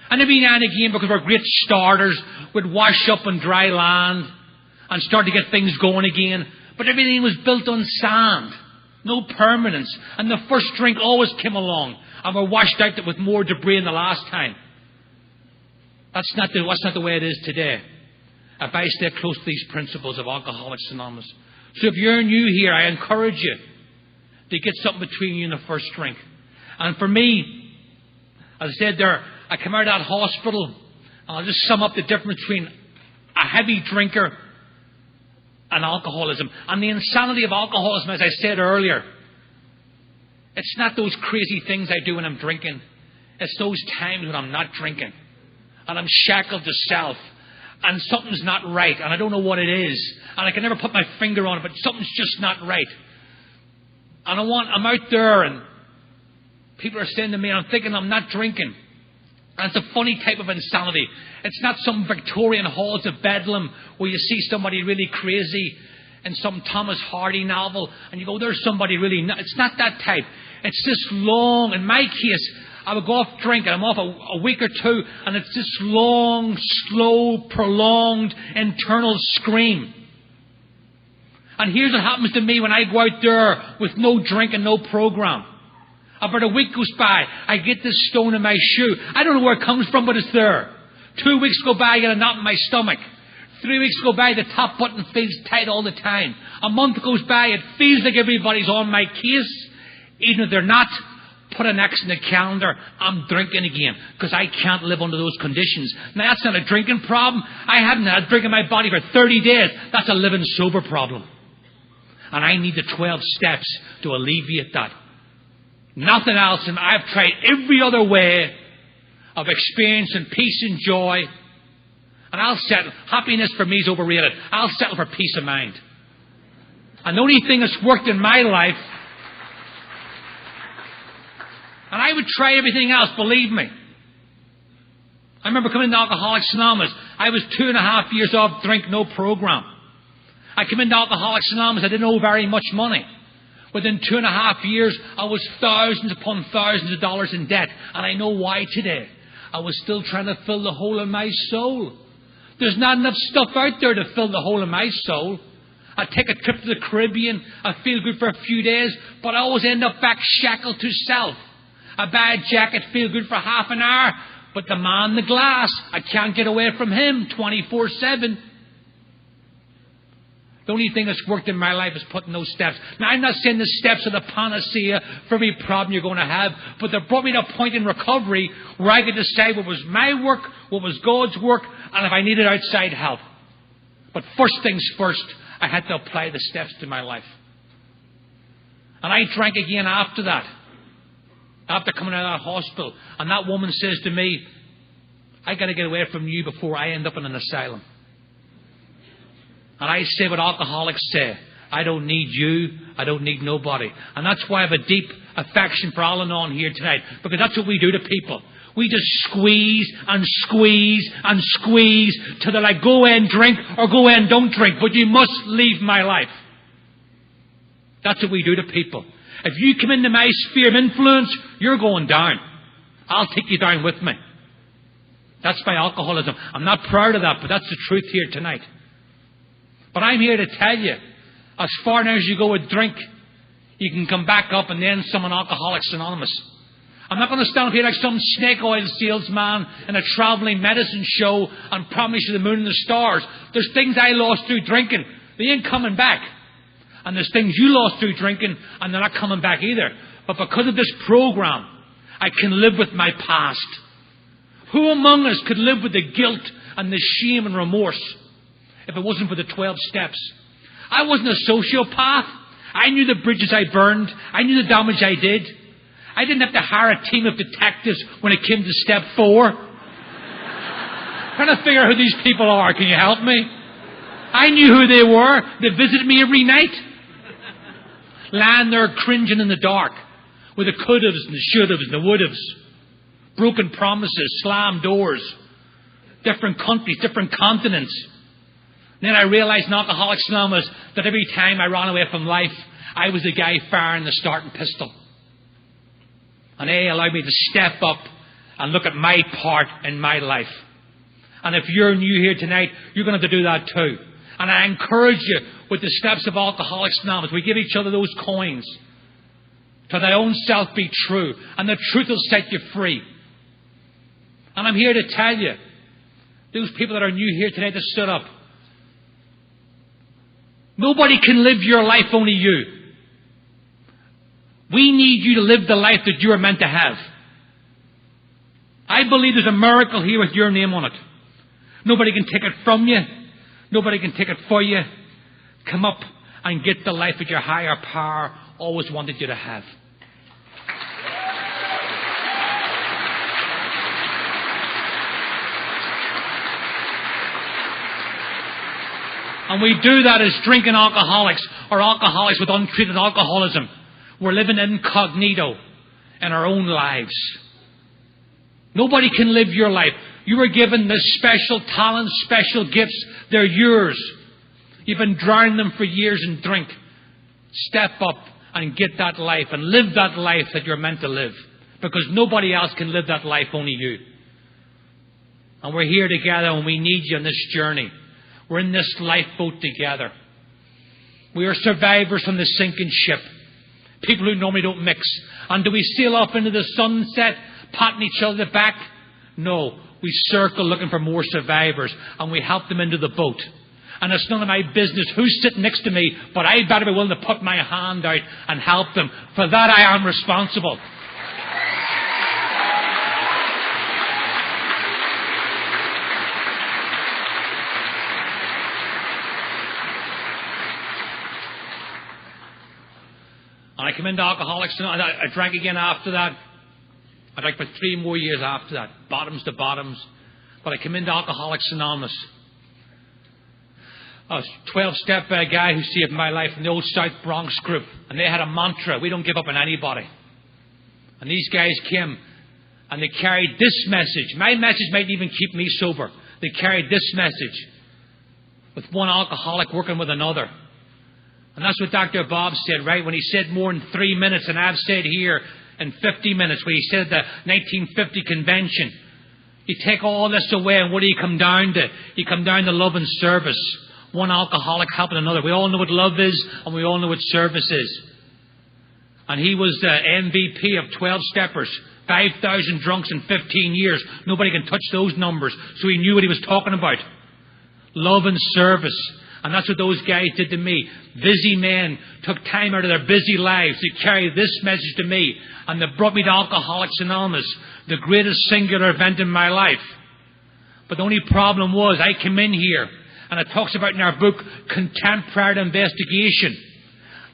S1: And every now and again, because we're great starters, we'd wash up on dry land and start to get things going again. But everything was built on sand. No permanence. And the first drink always came along. And we're washed out with more debris than the last time. That's not the way it is today. If I stay close to these principles of Alcoholics Anonymous. So if you're new here, I encourage you to get something between you and the first drink. And for me, as I said there, I came out of that hospital, and I'll just sum up the difference between a heavy drinker and alcoholism. And the insanity of alcoholism, as I said earlier, it's not those crazy things I do when I'm drinking. It's those times when I'm not drinking. And I'm shackled to self. And something's not right. And I don't know what it is. And I can never put my finger on it, but something's just not right. And I'm out there and people are saying to me, I'm thinking I'm not drinking. And it's a funny type of insanity. It's not some Victorian halls of Bedlam where you see somebody really crazy in some Thomas Hardy novel and you go, there's somebody really... It's not that type. It's this long... In my case, I would go off drinking. I'm off a week or two and it's this long, slow, prolonged internal scream. And here's what happens to me when I go out there with no drink and no program. About a week goes by, I get this stone in my shoe. I don't know where it comes from, but it's there. 2 weeks go by, I get a knot in my stomach. 3 weeks go by, the top button feels tight all the time. A month goes by, it feels like everybody's on my case. Even if they're not, put an X in the calendar, I'm drinking again, because I can't live under those conditions. Now, that's not a drinking problem. I haven't had a drink in my body for 30 days. That's a living sober problem. And I need the 12 steps to alleviate that. Nothing else. And I've tried every other way of experiencing peace and joy. And I'll settle. Happiness for me is overrated. I'll settle for peace of mind. And the only thing that's worked in my life, and I would try everything else, believe me. I remember coming to Alcoholics Anonymous. I was 2.5 years off drink, no program. I came into Alcoholics Anonymous. I didn't owe very much money. Within 2.5 years, I was thousands upon thousands of dollars in debt. And I know why today. I was still trying to fill the hole in my soul. There's not enough stuff out there to fill the hole in my soul. I take a trip to the Caribbean. I feel good for a few days. But I always end up back shackled to self. A bad jacket, feel good for half an hour. But the man in the glass, I can't get away from him 24/7. The only thing that's worked in my life is putting those steps. Now, I'm not saying the steps are the panacea for every problem you're going to have, but they brought me to a point in recovery where I could decide what was my work, what was God's work, and if I needed outside help. But first things first, I had to apply the steps to my life. And I drank again after that. After coming out of that hospital. And that woman says to me, I got to get away from you before I end up in an asylum. And I say what alcoholics say. I don't need you. I don't need nobody. And that's why I have a deep affection for Al-Anon here tonight. Because that's what we do to people. We just squeeze and squeeze and squeeze till they're like, go and drink or go and don't drink. But you must leave my life. That's what we do to people. If you come into my sphere of influence, you're going down. I'll take you down with me. That's my alcoholism. I'm not proud of that, but that's the truth here tonight. But I'm here to tell you, as far as you go with drink, you can come back up and then some in Alcoholics Anonymous. I'm not going to stand up here like some snake oil salesman in a travelling medicine show and promise you the moon and the stars. There's things I lost through drinking. They ain't coming back. And there's things you lost through drinking and they're not coming back either. But because of this program, I can live with my past. Who among us could live with the guilt and the shame and remorse if it wasn't for the 12 steps? I wasn't a sociopath. I knew the bridges I burned. I knew the damage I did. I didn't have to hire a team of detectives when it came to step 4. Trying to figure out who these people are. Can you help me? I knew who they were. They visited me every night. Lying there cringing in the dark with the could-haves and the should-haves and the would-haves. Broken promises, slammed doors. Different countries, different continents. And then I realized in Alcoholics Anonymous that every time I ran away from life, I was the guy firing the starting pistol. And they allowed me to step up and look at my part in my life. And if you're new here tonight, you're going to have to do that too. And I encourage you with the steps of Alcoholics Anonymous. We give each other those coins. To thy own self be true. And the truth will set you free. And I'm here to tell you, those people that are new here tonight that stood up, nobody can live your life, only you. We need you to live the life that you are meant to have. I believe there's a miracle here with your name on it. Nobody can take it from you. Nobody can take it for you. Come up and get the life that your higher power always wanted you to have. And we do that as drinking alcoholics or alcoholics with untreated alcoholism. We're living incognito in our own lives. Nobody can live your life. You were given this special talents, special gifts. They're yours. You've been drowning them for years in drink. Step up and get that life and live that life that you're meant to live. Because nobody else can live that life, only you. And we're here together and we need you on this journey. We're in this lifeboat together. We are survivors from the sinking ship. People who normally don't mix. And do we sail off into the sunset, patting each other back? No. we circle looking for more survivors, and we help them into the boat. And it's none of my business who's sitting next to me, but I better be willing to put my hand out and help them. For that I am responsible. And I came into Alcoholics Anonymous. I drank again after that. I drank for 3 more years after that, bottoms to bottoms. But I came into Alcoholics Anonymous. I was a 12-step guy who saved my life in the old South Bronx group. And they had a mantra, we don't give up on anybody. And these guys came and they carried this message. My message might even keep me sober. They carried this message. With one alcoholic working with another. And that's what Dr. Bob said, right? When he said more than 3 minutes, and I've said here in 50 minutes, when he said at the 1950 convention, you take all this away, and what do you come down to? You come down to love and service. One alcoholic helping another. We all know what love is, and we all know what service is. And he was the MVP of 12-steppers. 5,000 drunks in 15 years. Nobody can touch those numbers. So he knew what he was talking about. Love and service. And that's what those guys did to me. Busy men took time out of their busy lives to carry this message to me. And they brought me to Alcoholics Anonymous, the greatest singular event in my life. But the only problem was, I came in here, and it talks about in our book, contempt prior to investigation.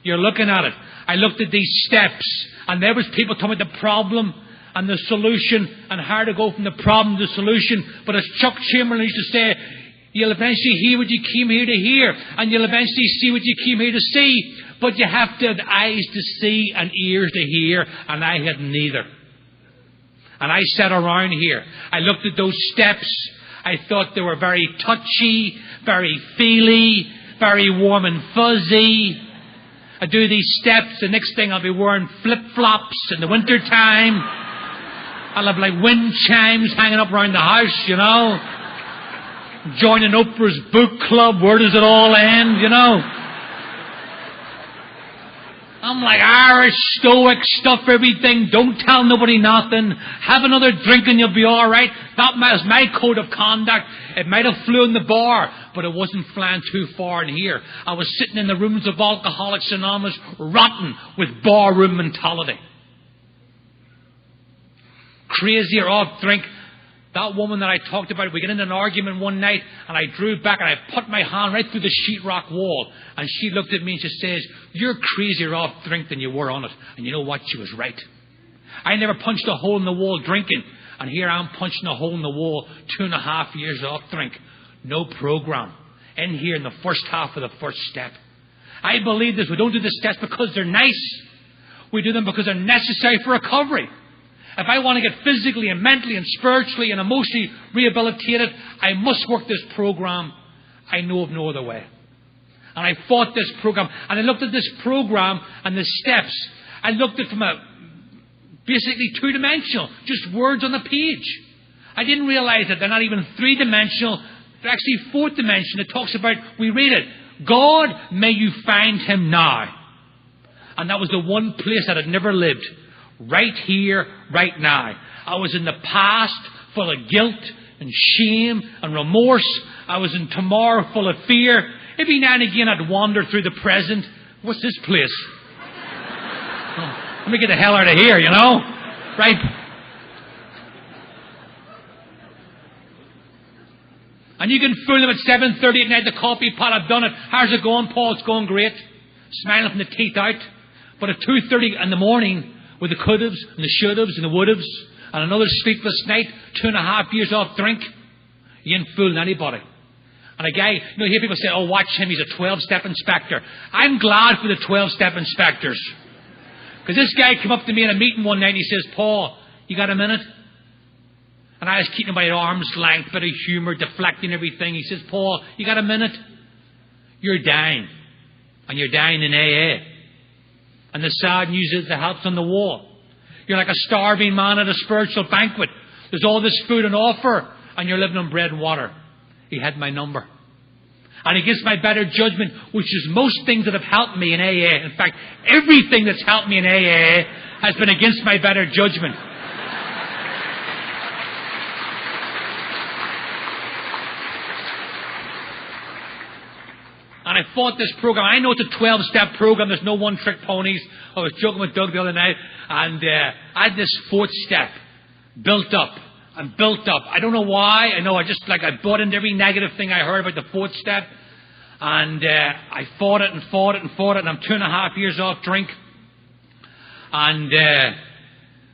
S1: You're looking at it. I looked at these steps, and there was people talking about the problem and the solution, and how to go from the problem to the solution. But as Chuck Chamberlain used to say, you'll eventually hear what you came here to hear, and you'll eventually see what you came here to see. But you have to have eyes to see and ears to hear, and I had neither. And I sat around here. I looked at those steps. I thought they were very touchy, very feely, very warm and fuzzy. I do these steps, the next thing I'll be wearing flip-flops in the winter time. I'll have like wind chimes hanging up around the house, you know. Joining Oprah's book club, where does it all end, you know? I'm like Irish, stoic, stuff everything, don't tell nobody nothing, have another drink and you'll be alright. That was my code of conduct. It might have flew in the bar, but it wasn't flying too far in here. I was sitting in the rooms of Alcoholics Anonymous, rotten with barroom mentality. Crazy or off drink. That woman that I talked about, we got into an argument one night, and I drew back and I put my hand right through the sheetrock wall. And she looked at me and she says, you're crazier off drink than you were on it. And you know what? She was right. I never punched a hole in the wall drinking. And here I'm punching a hole in the wall 2.5 years off drink. No program. In here in the first half of the first step. I believe this. We don't do the steps because they're nice. We do them because they're necessary for recovery. If I want to get physically and mentally and spiritually and emotionally rehabilitated, I must work this program. I know of no other way. And I fought this program. And I looked at this program and the steps. I looked at it from a basically 2-dimensional. Just words on the page. I didn't realize that they're not even 3-dimensional. They're actually 4th dimension. It talks about, we read it, God, may you find him now. And that was the one place that I'd never lived. Right here, right now. I was in the past full of guilt and shame and remorse. I was in tomorrow full of fear. Every now and again I'd wander through the present. What's this place? Oh, let me get the hell out of here, you know? Right? And you can fool them at 7:30 at night, the coffee pot, I've done it. How's it going, Paul? It's going great. Smiling from the teeth out. But at 2:30 in the morning, with the could-haves and the should-haves and the would-haves and another sleepless night, 2.5 years off drink, you ain't fooling anybody. And a guy, you know, you hear people say, oh, watch him, he's a 12-step inspector. I'm glad for the 12-step inspectors. Because this guy came up to me in a meeting one night and he says, Paul, you got a minute? And I was keeping him by arm's length, bit of humour, deflecting everything. He says, Paul, you got a minute? You're dying. And you're dying in AA. And the sad news is the help's on the wall. You're like a starving man at a spiritual banquet. There's all this food on offer, and you're living on bread and water. He had my number. And against my better judgment, which is most things that have helped me in AA. In fact, everything that's helped me in AA has been against my better judgment. And I fought this program. I know it's a 12-step program. There's no one-trick ponies. I was joking with Doug the other night. And I had this 4th step built up and built up. I don't know why. I know I bought into every negative thing I heard about the 4th step. And I fought it and fought it and fought it. And I'm 2.5 years off drink. And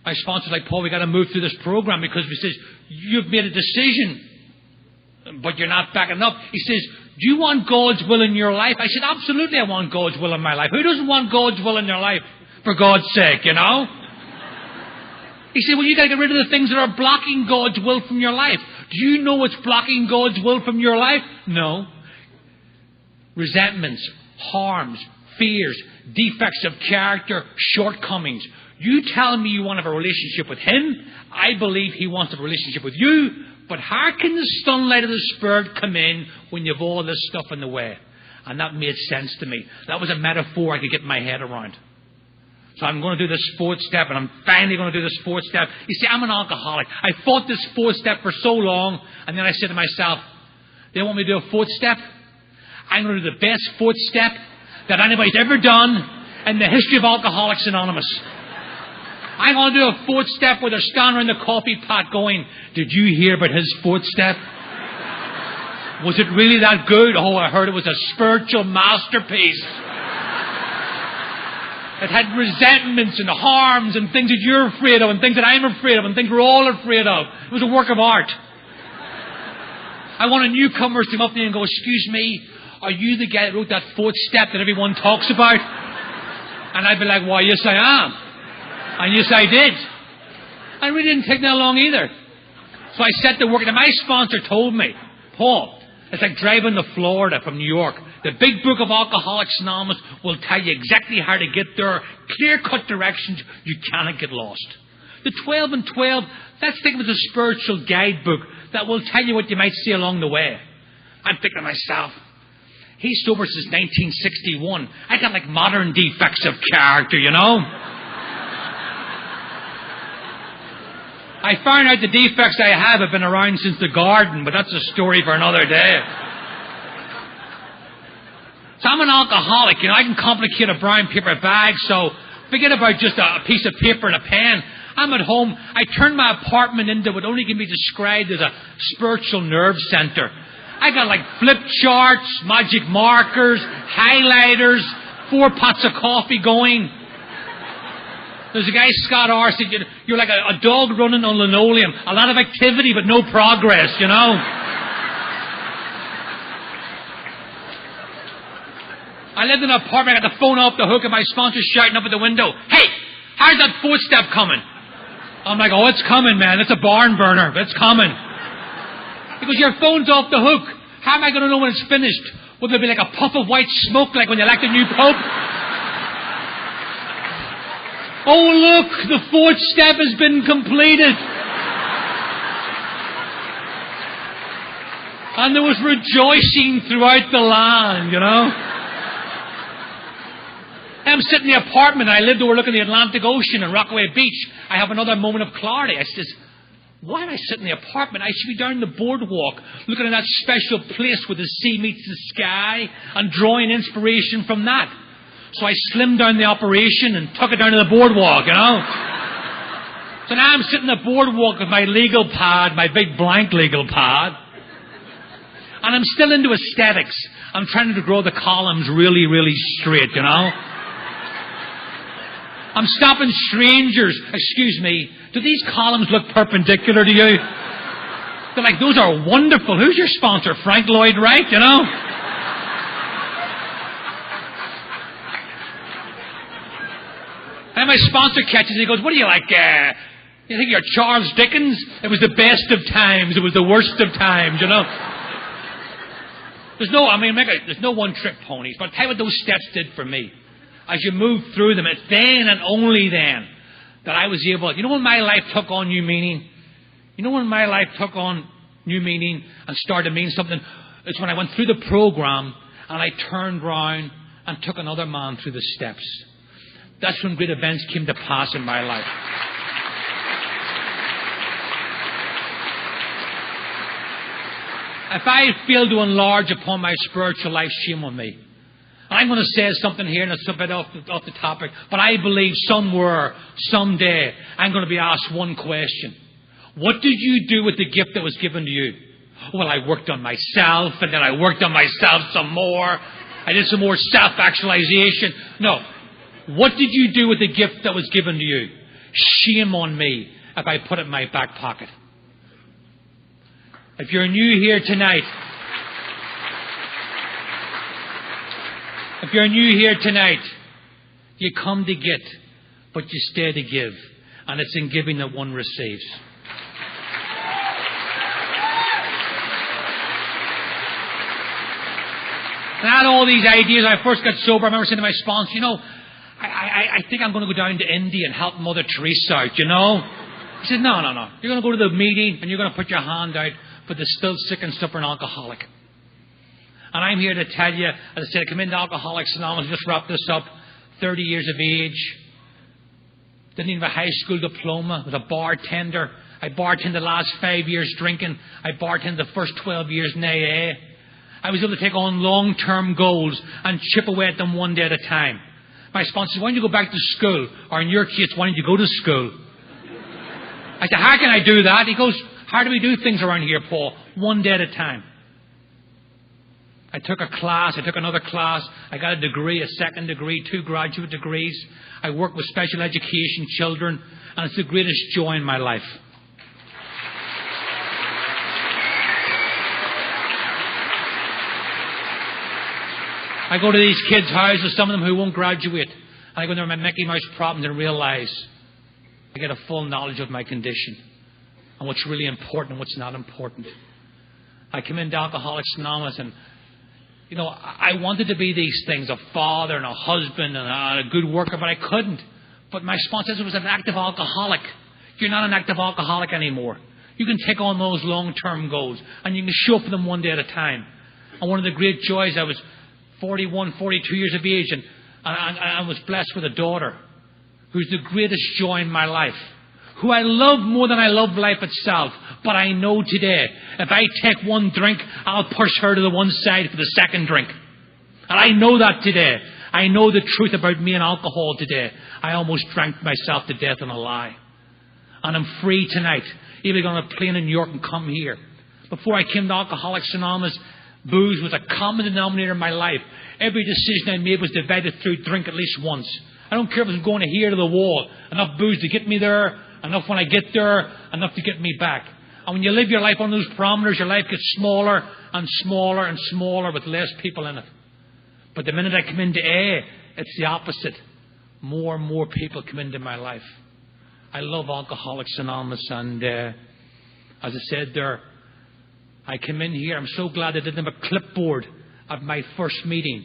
S1: my sponsor's like, Paul, we got to move through this program because he says, you've made a decision, but you're not backing up. He says, do you want God's will in your life? I said, absolutely, I want God's will in my life. Who doesn't want God's will in their life? For God's sake, you know? He said, well, you got to get rid of the things that are blocking God's will from your life. Do you know what's blocking God's will from your life? No. Resentments, harms, fears, defects of character, shortcomings. You tell me you want to have a relationship with Him. I believe He wants to have a relationship with you. But how can the sunlight of the Spirit come in when you have all this stuff in the way? And that made sense to me. That was a metaphor I could get my head around. So I'm going to do this 4th step, and I'm finally going to do this 4th step. You see, I'm an alcoholic. I fought this 4th step for so long, and then I said to myself, they want me to do a 4th step? I'm going to do the best 4th step that anybody's ever done in the history of Alcoholics Anonymous. I'm going to do a 4th step where they're standing around the coffee pot going, did you hear about his 4th step? Was it really that good? Oh, I heard it was a spiritual masterpiece. It had resentments and harms and things that you're afraid of and things that I'm afraid of and things we're all afraid of. It was a work of art. I want a newcomer to come up to me and go, excuse me, are you the guy that wrote that 4th step that everyone talks about? And I'd be like, why, yes I am. And yes I did. I really didn't take that long either. So I set to work, and my sponsor told me, Paul, it's like driving to Florida from New York. The big book of Alcoholics Anonymous will tell you exactly how to get there. Clear-cut directions. You cannot get lost. The 12 and 12, let's think of it as a spiritual guidebook that will tell you what you might see along the way. I'm thinking to myself, he's sober since 1961. I got like modern defects of character, you know. I found out the defects I have been around since the garden, but that's a story for another day. So I'm an alcoholic, you know. I can complicate a brown paper bag, so forget about just a piece of paper and a pen. I'm at home. I turned my apartment into what only can be described as a spiritual nerve center. I got like flip charts, magic markers, highlighters, 4 pots of coffee going. There's a guy, Scott R., said, you're like a dog running on linoleum. A lot of activity, but no progress, you know. I lived in an apartment. I got the phone off the hook, and my sponsor's shouting up at the window, hey, how's that 4th step coming? I'm like, oh, it's coming, man. It's a barn burner. It's coming. Because your phone's off the hook. How am I going to know when it's finished? Will there be like a puff of white smoke like when you elect a new pope? Oh, look, the 4th step has been completed. And there was rejoicing throughout the land, you know. I'm sitting in the apartment, and I lived overlooking the Atlantic Ocean and Rockaway Beach. I have another moment of clarity. I says, why am I sitting in the apartment? I should be down the boardwalk, looking at that special place where the sea meets the sky and drawing inspiration from that. So I slimmed down the operation and took it down to the boardwalk, you know. So now I'm sitting on the boardwalk with my legal pad, my big blank legal pad. And I'm still into aesthetics. I'm trying to grow the columns really, really straight, you know. I'm stopping strangers. Excuse me, do these columns look perpendicular to you? They're like, those are wonderful. Who's your sponsor? Frank Lloyd Wright, you know? And my sponsor catches it. He goes, what do you like? You think you're Charles Dickens? It was the best of times. It was the worst of times, you know? There's no one-trick ponies. But I'll tell you what those steps did for me. As you move through them, it's then and only then that I was able... You know when my life took on new meaning? You know when my life took on new meaning and started to mean something? It's when I went through the program and I turned round and took another man through the steps. That's when great events came to pass in my life. If I fail to enlarge upon my spiritual life, shame on me. I'm going to say something here, and it's a bit off the topic, but I believe somewhere, someday, I'm going to be asked one question. What did you do with the gift that was given to you? Well, I worked on myself, and then I worked on myself some more. I did some more self-actualization. No. What did you do with the gift that was given to you? Shame on me if I put it in my back pocket. If you're new here tonight, you come to get, but you stay to give. And it's in giving that one receives. And I had all these ideas. When I first got sober, I remember saying to my sponsor, I think I'm going to go down to India and help Mother Teresa out, He said, no. You're going to go to the meeting and you're going to put your hand out for the still sick and stubborn alcoholic. And I'm here to tell you, as I said, I come into Alcoholics Anonymous, just wrap this up, 30 years of age. Didn't even have a high school diploma. Was a bartender. I bartended the last 5 years drinking. I bartended the first 12 years in AA. I was able to take on long-term goals and chip away at them one day at a time. My sponsor said, why don't you go back to school? Or in your case, why don't you go to school? I said, how can I do that? He goes, how do we do things around here, Paul? One day at a time. I took a class, I took another class, I got a degree, a second degree, 2 graduate degrees. I work with special education children, and it's the greatest joy in my life. I go to these kids' houses, some of them who won't graduate, and I go into my Mickey Mouse problems and realise I get a full knowledge of my condition and what's really important and what's not important. I come into Alcoholics Anonymous and, I wanted to be these things, a father and a husband and a good worker, but I couldn't. But my sponsor says I was an active alcoholic. You're not an active alcoholic anymore. You can take on those long-term goals and you can show up for them one day at a time. And one of the great joys, I was 41, 42 years of age, and I was blessed with a daughter who's the greatest joy in my life, who I love more than I love life itself. But I know today, if I take one drink, I'll push her to the one side for the second drink. And I know that today. I know the truth about me and alcohol today. I almost drank myself to death in a lie. And I'm free tonight. Even on a plane in New York and come here. Before I came to Alcoholics Anonymous, booze was a common denominator in my life. Every decision I made was divided through drink at least once. I don't care if it's going to here to the wall. Enough booze to get me there, enough when I get there, enough to get me back. And when you live your life on those parameters, your life gets smaller and smaller and smaller with less people in it. But the minute I come into AA, it's the opposite. More and more people come into my life. I love Alcoholics Anonymous, and as I said there, I came in here. I'm so glad I didn't have a clipboard at my first meeting,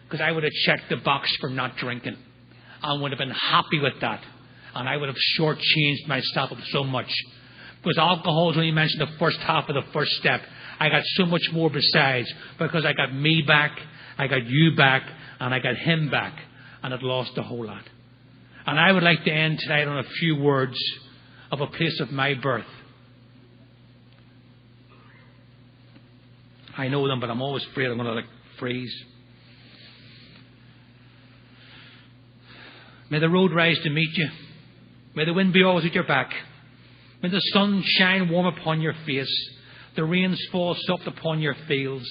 S1: because I would have checked the box for not drinking. I would have been happy with that. And I would have shortchanged myself so much. Because alcohol is only mentioned the first half of the first step. I got so much more besides, because I got me back, I got you back, and I got him back. And it lost a whole lot. And I would like to end tonight on a few words of a place of my birth. I know them, but I'm always afraid I'm going to freeze. May the road rise to meet you. May the wind be always at your back. May the sun shine warm upon your face. The rains fall soft upon your fields.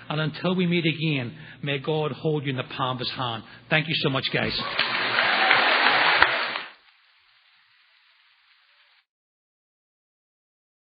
S1: And until we meet again, may God hold you in the palm of his hand. Thank you so much, guys.